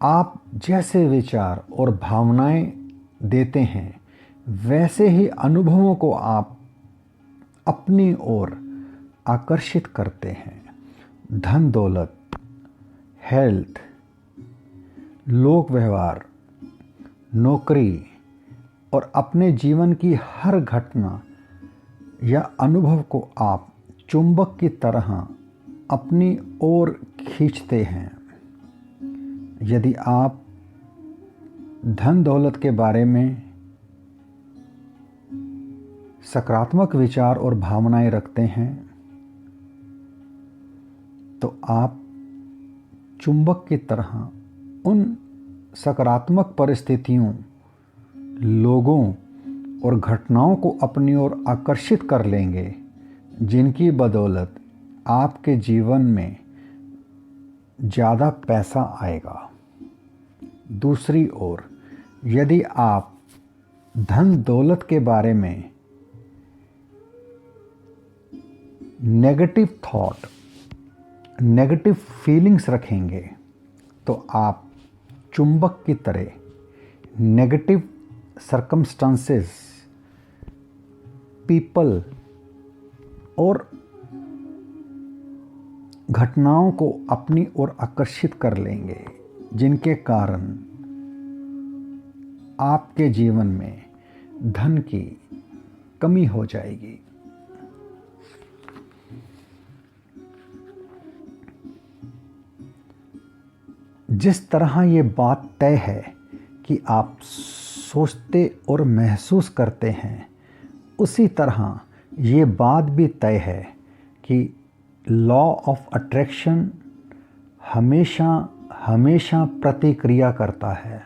आप जैसे विचार और भावनाएं देते हैं, वैसे ही अनुभवों को आप अपनी ओर आकर्षित करते हैं। धन दौलत, हेल्थ, लोक व्यवहार, नौकरी और अपने जीवन की हर घटना या अनुभव को आप चुंबक की तरह अपनी ओर खींचते हैं। यदि आप धन दौलत के बारे में सकारात्मक विचार और भावनाएं रखते हैं, तो आप चुंबक की तरह उन सकारात्मक परिस्थितियों, लोगों और घटनाओं को अपनी ओर आकर्षित कर लेंगे, जिनकी बदौलत आपके जीवन में ज़्यादा पैसा आएगा। दूसरी ओर यदि आप धन दौलत के बारे में नेगेटिव थॉट, नेगेटिव फीलिंग्स रखेंगे, तो आप चुंबक की तरह नेगेटिव सर्कमस्टांसेस, पीपल और घटनाओं को अपनी ओर आकर्षित कर लेंगे, जिनके कारण आपके जीवन में धन की कमी हो जाएगी। जिस तरह ये बात तय है कि आप सोचते और महसूस करते हैं, उसी तरह ये बात भी तय है कि लॉ ऑफ अट्रैक्शन हमेशा हमेशा प्रतिक्रिया करता है।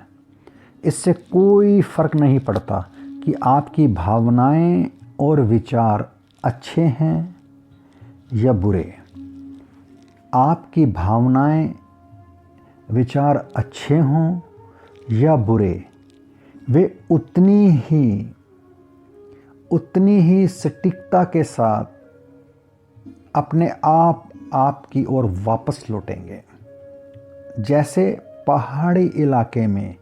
इससे कोई फ़र्क नहीं पड़ता कि आपकी भावनाएं और विचार अच्छे हैं या बुरे। आपकी भावनाएं, विचार अच्छे हों या बुरे, वे उतनी ही सटीकता के साथ अपने आप आपकी ओर वापस लौटेंगे। जैसे पहाड़ी इलाके में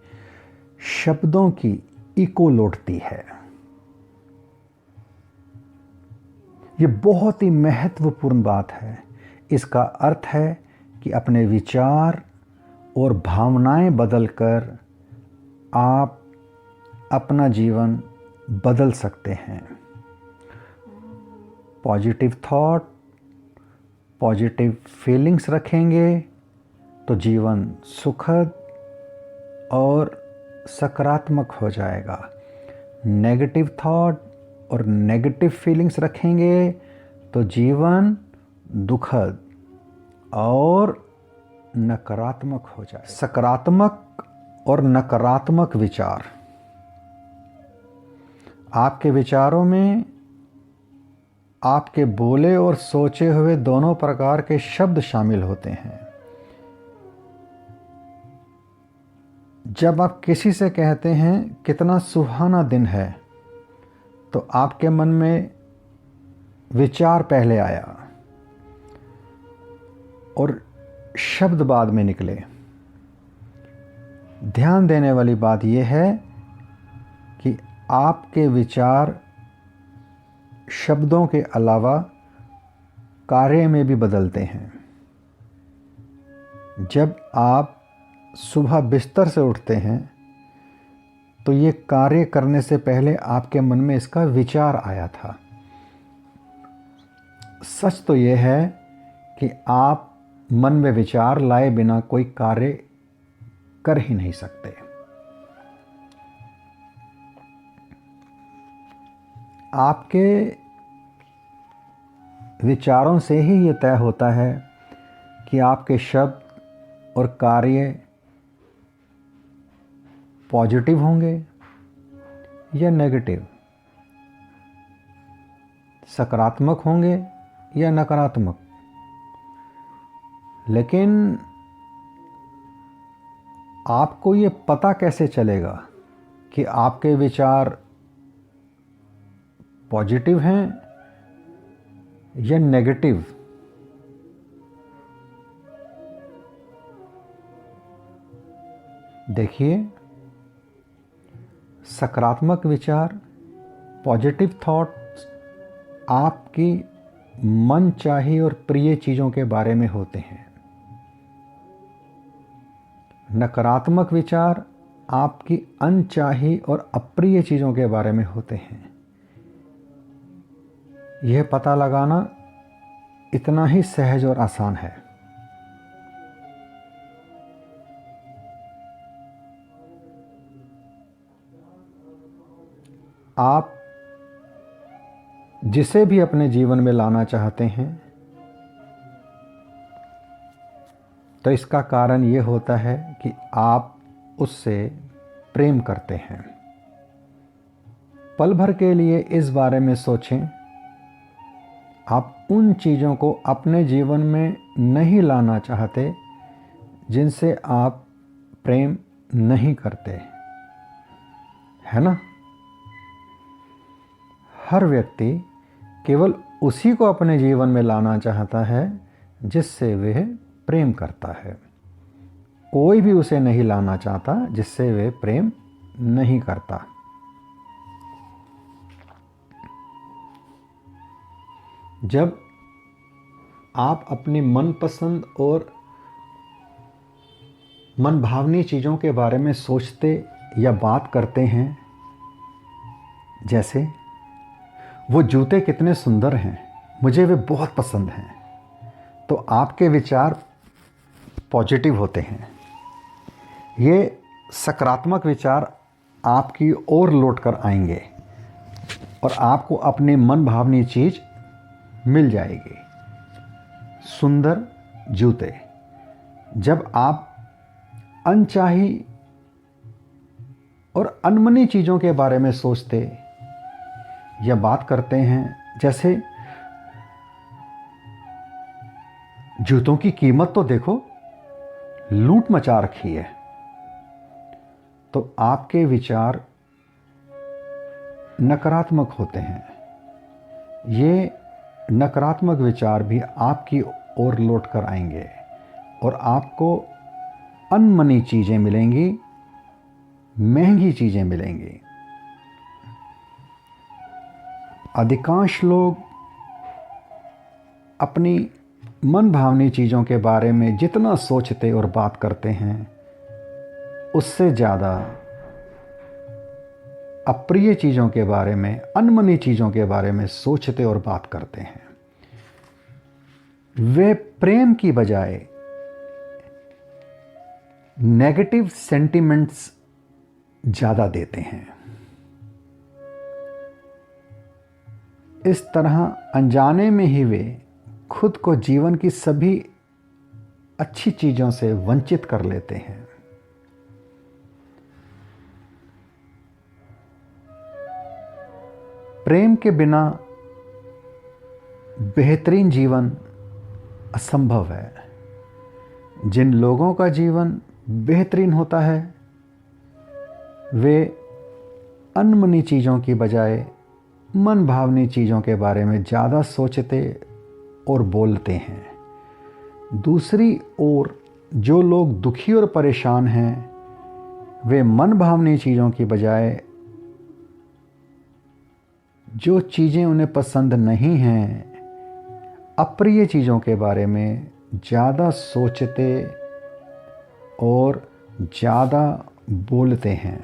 शब्दों की इको लौटती है। ये बहुत ही महत्वपूर्ण बात है। इसका अर्थ है कि अपने विचार और भावनाएं बदलकर आप अपना जीवन बदल सकते हैं। पॉजिटिव थॉट, पॉजिटिव फीलिंग्स रखेंगे तो जीवन सुखद और सकारात्मक हो जाएगा। नेगेटिव थॉट और नेगेटिव फीलिंग्स रखेंगे तो जीवन दुखद और नकारात्मक हो जाए। सकारात्मक और नकारात्मक विचार, आपके विचारों में आपके बोले और सोचे हुए दोनों प्रकार के शब्द शामिल होते हैं। जब आप किसी से कहते हैं कितना सुहाना दिन है, तो आपके मन में विचार पहले आया और शब्द बाद में निकले। ध्यान देने वाली बात यह है कि आपके विचार शब्दों के अलावा कार्य में भी बदलते हैं। जब आप सुबह बिस्तर से उठते हैं तो ये कार्य करने से पहले आपके मन में इसका विचार आया था। सच तो ये है कि आप मन में विचार लाए बिना कोई कार्य कर ही नहीं सकते। आपके विचारों से ही ये तय होता है कि आपके शब्द और कार्य पॉजिटिव होंगे या नेगेटिव, सकारात्मक होंगे या नकारात्मक। लेकिन आपको ये पता कैसे चलेगा कि आपके विचार पॉजिटिव हैं या नेगेटिव? देखिए, सकारात्मक विचार, पॉजिटिव थॉट्स आपकी मनचाही और प्रिय चीज़ों के बारे में होते हैं। नकारात्मक विचार आपकी अनचाही और अप्रिय चीज़ों के बारे में होते हैं। यह पता लगाना इतना ही सहज और आसान है। आप जिसे भी अपने जीवन में लाना चाहते हैं तो इसका कारण ये होता है कि आप उससे प्रेम करते हैं। पल भर के लिए इस बारे में सोचें, आप उन चीज़ों को अपने जीवन में नहीं लाना चाहते जिनसे आप प्रेम नहीं करते, है ना? हर व्यक्ति केवल उसी को अपने जीवन में लाना चाहता है जिससे वह प्रेम करता है। कोई भी उसे नहीं लाना चाहता जिससे वह प्रेम नहीं करता। जब आप अपनी मनपसंद और मनभावनी चीज़ों के बारे में सोचते या बात करते हैं, जैसे वो जूते कितने सुंदर हैं, मुझे वे बहुत पसंद हैं, तो आपके विचार पॉजिटिव होते हैं। ये सकारात्मक विचार आपकी ओर लौट कर आएंगे और आपको अपनी मन भावनी चीज़ मिल जाएगी। सुंदर जूते। जब आप अनचाही और अनमनी चीज़ों के बारे में सोचते या बात करते हैं, जैसे जूतों की कीमत तो देखो, लूट मचा रखी है, तो आपके विचार नकारात्मक होते हैं। ये नकारात्मक विचार भी आपकी ओर लौट कर आएंगे और आपको अनमनी चीज़ें मिलेंगी, महंगी चीज़ें मिलेंगी। अधिकांश लोग अपनी मन भावनी चीज़ों के बारे में जितना सोचते और बात करते हैं, उससे ज़्यादा अप्रिय चीज़ों के बारे में, अनमनी चीज़ों के बारे में सोचते और बात करते हैं। वे प्रेम की बजाय नेगेटिव सेंटिमेंट्स ज़्यादा देते हैं। इस तरह अनजाने में ही वे खुद को जीवन की सभी अच्छी चीज़ों से वंचित कर लेते हैं। प्रेम के बिना बेहतरीन जीवन असंभव है। जिन लोगों का जीवन बेहतरीन होता है वे अनमनी चीज़ों की बजाय मन भावनी चीज़ों के बारे में ज़्यादा सोचते और बोलते हैं। दूसरी ओर जो लोग दुखी और परेशान हैं वे मन भावनी चीज़ों की बजाय जो चीज़ें उन्हें पसंद नहीं हैं, अप्रिय चीज़ों के बारे में ज़्यादा सोचते और ज़्यादा बोलते हैं।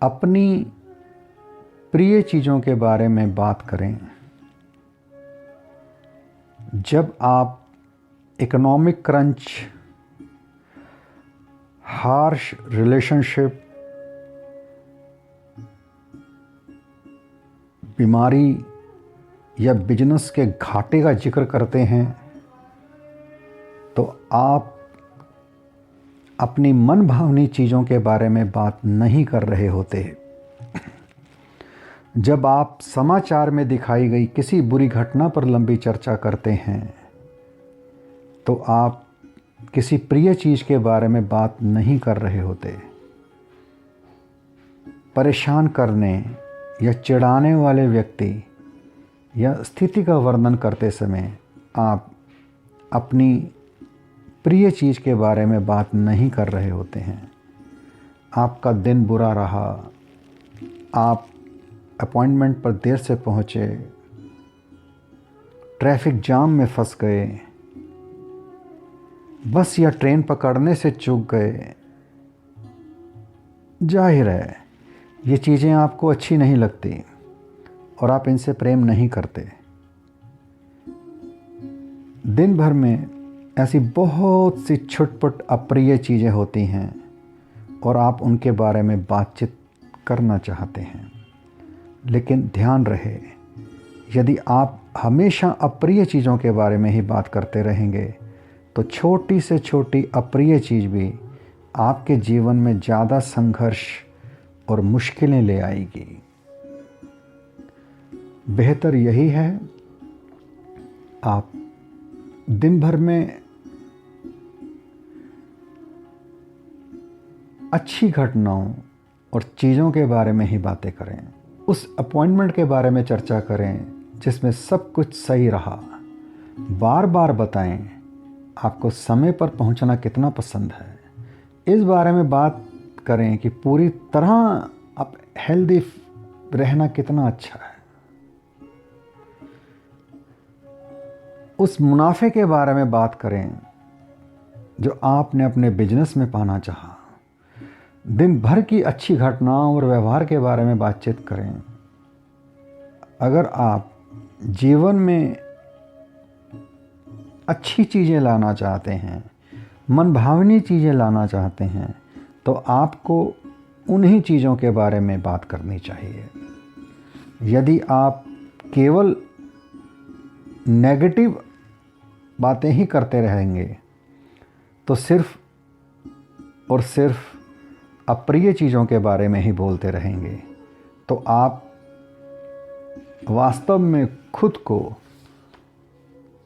अपनी प्रिय चीज़ों के बारे में बात करें। जब आप इकोनॉमिक क्रंच, हार्श रिलेशनशिप, बीमारी या बिजनेस के घाटे का जिक्र करते हैं तो आप अपनी मन भावनी चीज़ों के बारे में बात नहीं कर रहे होते। जब आप समाचार में दिखाई गई किसी बुरी घटना पर लंबी चर्चा करते हैं तो आप किसी प्रिय चीज़ के बारे में बात नहीं कर रहे होते। परेशान करने या चिढ़ाने वाले व्यक्ति या स्थिति का वर्णन करते समय आप अपनी प्रिय चीज़ के बारे में बात नहीं कर रहे होते हैं। आपका दिन बुरा रहा, आप अपॉइंटमेंट पर देर से पहुँचे, ट्रैफिक जाम में फंस गए, बस या ट्रेन पकड़ने से चूक गए। जाहिर है ये चीज़ें आपको अच्छी नहीं लगती और आप इनसे प्रेम नहीं करते। दिन भर में ऐसी बहुत सी छुटपुट अप्रिय चीज़ें होती हैं और आप उनके बारे में बातचीत करना चाहते हैं। लेकिन ध्यान रहे, यदि आप हमेशा अप्रिय चीज़ों के बारे में ही बात करते रहेंगे तो छोटी से छोटी अप्रिय चीज़ भी आपके जीवन में ज़्यादा संघर्ष और मुश्किलें ले आएगी। बेहतर यही है आप दिन भर में अच्छी घटनाओं और चीज़ों के बारे में ही बातें करें। उस अपॉइंटमेंट के बारे में चर्चा करें जिसमें सब कुछ सही रहा। बार बार बताएं आपको समय पर पहुंचना कितना पसंद है। इस बारे में बात करें कि पूरी तरह आप हेल्दी रहना कितना अच्छा है। उस मुनाफे के बारे में बात करें जो आपने अपने बिजनेस में पाना चाहा। दिन भर की अच्छी घटनाओं और व्यवहार के बारे में बातचीत करें। अगर आप जीवन में अच्छी चीज़ें लाना चाहते हैं, मन भावनी चीज़ें लाना चाहते हैं तो आपको उन्हीं चीज़ों के बारे में बात करनी चाहिए। यदि आप केवल नेगेटिव बातें ही करते रहेंगे तो सिर्फ और सिर्फ अप्रिय चीज़ों के बारे में ही बोलते रहेंगे तो आप वास्तव में खुद को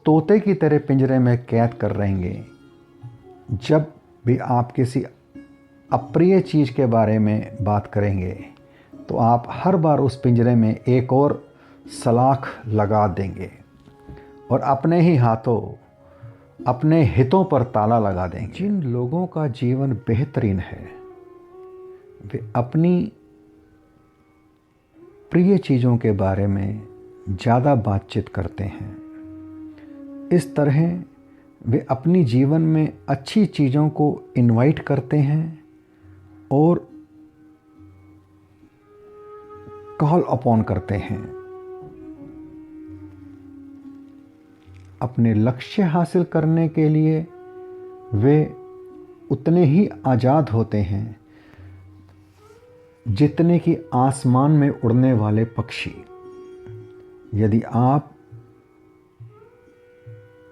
तोते की तरह पिंजरे में कैद कर रहेंगे। जब भी आप किसी अप्रिय चीज़ के बारे में बात करेंगे तो आप हर बार उस पिंजरे में एक और सलाख लगा देंगे और अपने ही हाथों अपने हितों पर ताला लगा देंगे। जिन लोगों का जीवन बेहतरीन है वे अपनी प्रिय चीज़ों के बारे में ज़्यादा बातचीत करते हैं। इस तरह वे अपनी जीवन में अच्छी चीज़ों को इनवाइट करते हैं और कॉल अपॉन करते हैं। अपने लक्ष्य हासिल करने के लिए वे उतने ही आज़ाद होते हैं जितने कि आसमान में उड़ने वाले पक्षी। यदि आप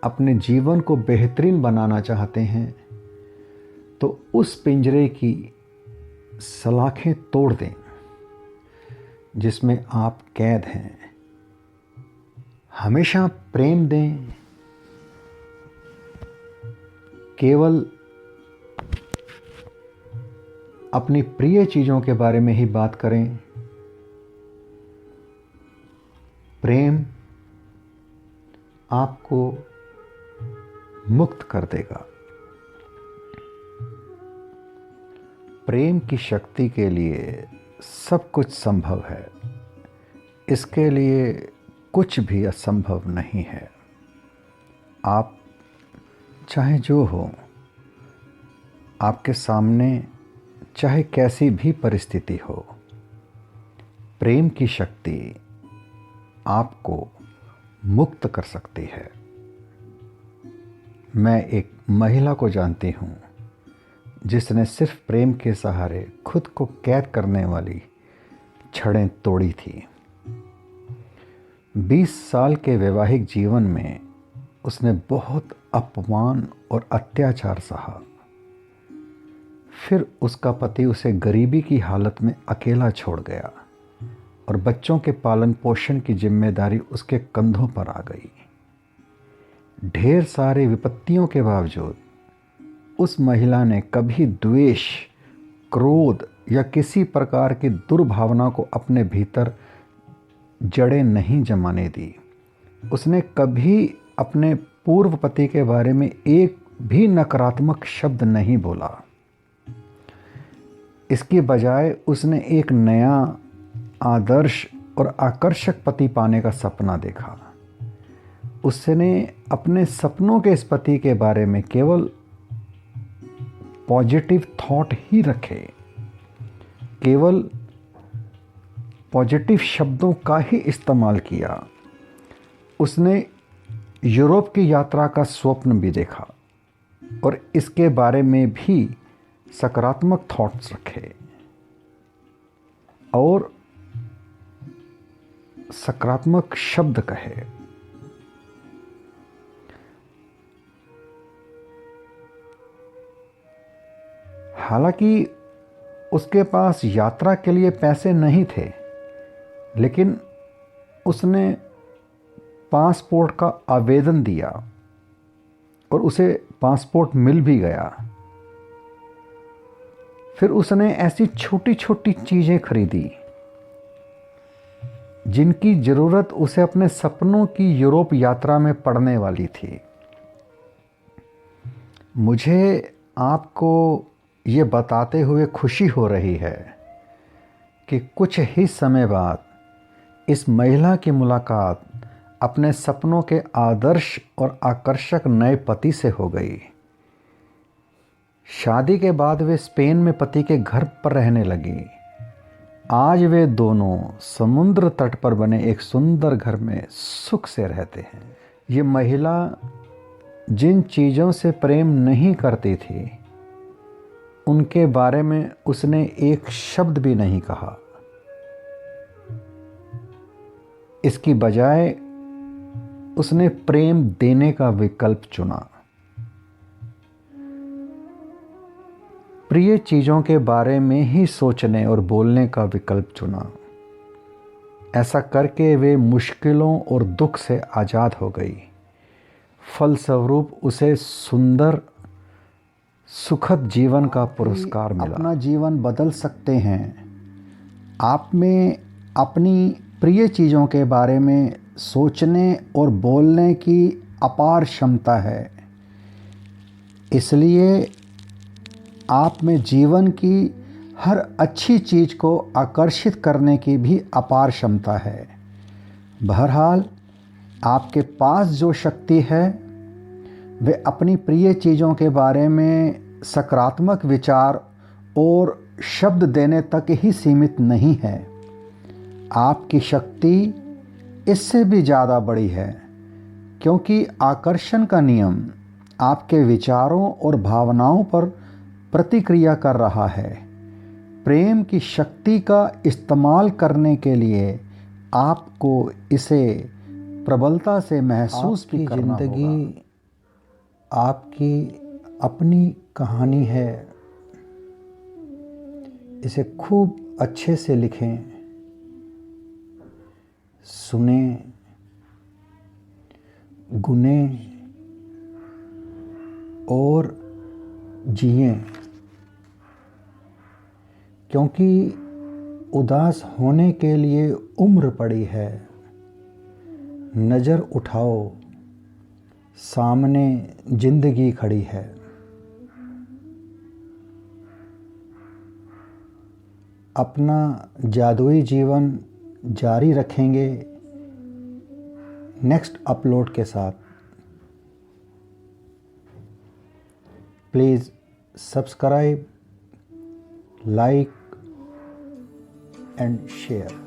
अपने जीवन को बेहतरीन बनाना चाहते हैं तो उस पिंजरे की सलाखें तोड़ दें जिसमें आप कैद हैं। हमेशा प्रेम दें, केवल अपनी प्रिय चीज़ों के बारे में ही बात करें। प्रेम आपको मुक्त कर देगा। प्रेम की शक्ति के लिए सब कुछ संभव है। इसके लिए कुछ भी असंभव नहीं है। आप चाहे जो हो, आपके सामने चाहे कैसी भी परिस्थिति हो, प्रेम की शक्ति आपको मुक्त कर सकती है। मैं एक महिला को जानती हूँ जिसने सिर्फ प्रेम के सहारे खुद को कैद करने वाली छड़ें तोड़ी थी। 20 साल के वैवाहिक जीवन में उसने बहुत अपमान और अत्याचार सहा। फिर उसका पति उसे गरीबी की हालत में अकेला छोड़ गया और बच्चों के पालन पोषण की जिम्मेदारी उसके कंधों पर आ गई। ढेर सारे विपत्तियों के बावजूद उस महिला ने कभी द्वेष, क्रोध या किसी प्रकार की दुर्भावना को अपने भीतर जड़ें नहीं जमाने दी। उसने कभी अपने पूर्व पति के बारे में एक भी नकारात्मक शब्द नहीं बोला। इसकी बजाय उसने एक नया आदर्श और आकर्षक पति पाने का सपना देखा। उसने अपने सपनों के इस पति के बारे में केवल पॉजिटिव थॉट ही रखे, केवल पॉजिटिव शब्दों का ही इस्तेमाल किया। उसने यूरोप की यात्रा का स्वप्न भी देखा और इसके बारे में भी सकारात्मक थॉट्स रखे और सकारात्मक शब्द कहे। हालांकि उसके पास यात्रा के लिए पैसे नहीं थे, लेकिन उसने पासपोर्ट का आवेदन दिया और उसे पासपोर्ट मिल भी गया। फिर उसने ऐसी छोटी छोटी चीज़ें खरीदी जिनकी ज़रूरत उसे अपने सपनों की यूरोप यात्रा में पड़ने वाली थी। मुझे आपको ये बताते हुए खुशी हो रही है कि कुछ ही समय बाद इस महिला की मुलाकात अपने सपनों के आदर्श और आकर्षक नए पति से हो गई। शादी के बाद वे स्पेन में पति के घर पर रहने लगी। आज वे दोनों समुद्र तट पर बने एक सुंदर घर में सुख से रहते हैं। ये महिला जिन चीज़ों से प्रेम नहीं करती थी, उनके बारे में उसने एक शब्द भी नहीं कहा। इसकी बजाय उसने प्रेम देने का विकल्प चुना। प्रिय चीज़ों के बारे में ही सोचने और बोलने का विकल्प चुना। ऐसा करके वे मुश्किलों और दुख से आज़ाद हो गई। फलस्वरूप उसे सुंदर सुखद जीवन का पुरस्कार मिला। अपना जीवन बदल सकते हैं। आप में अपनी प्रिय चीज़ों के बारे में सोचने और बोलने की अपार क्षमता है। इसलिए आप में जीवन की हर अच्छी चीज़ को आकर्षित करने की भी अपार क्षमता है। बहरहाल आपके पास जो शक्ति है वे अपनी प्रिय चीज़ों के बारे में सकारात्मक विचार और शब्द देने तक ही सीमित नहीं है। आपकी शक्ति इससे भी ज़्यादा बड़ी है, क्योंकि आकर्षण का नियम आपके विचारों और भावनाओं पर प्रतिक्रिया कर रहा है। प्रेम की शक्ति का इस्तेमाल करने के लिए आपको इसे प्रबलता से महसूस भी करना होगा। जिंदगी आपकी अपनी कहानी है, इसे खूब अच्छे से लिखें, सुने, गुने और जिएं, क्योंकि उदास होने के लिए उम्र पड़ी है। नज़र उठाओ, सामने जिंदगी खड़ी है। अपना जादुई जीवन जारी रखेंगे नेक्स्ट अपलोड के साथ। Please subscribe, like and share.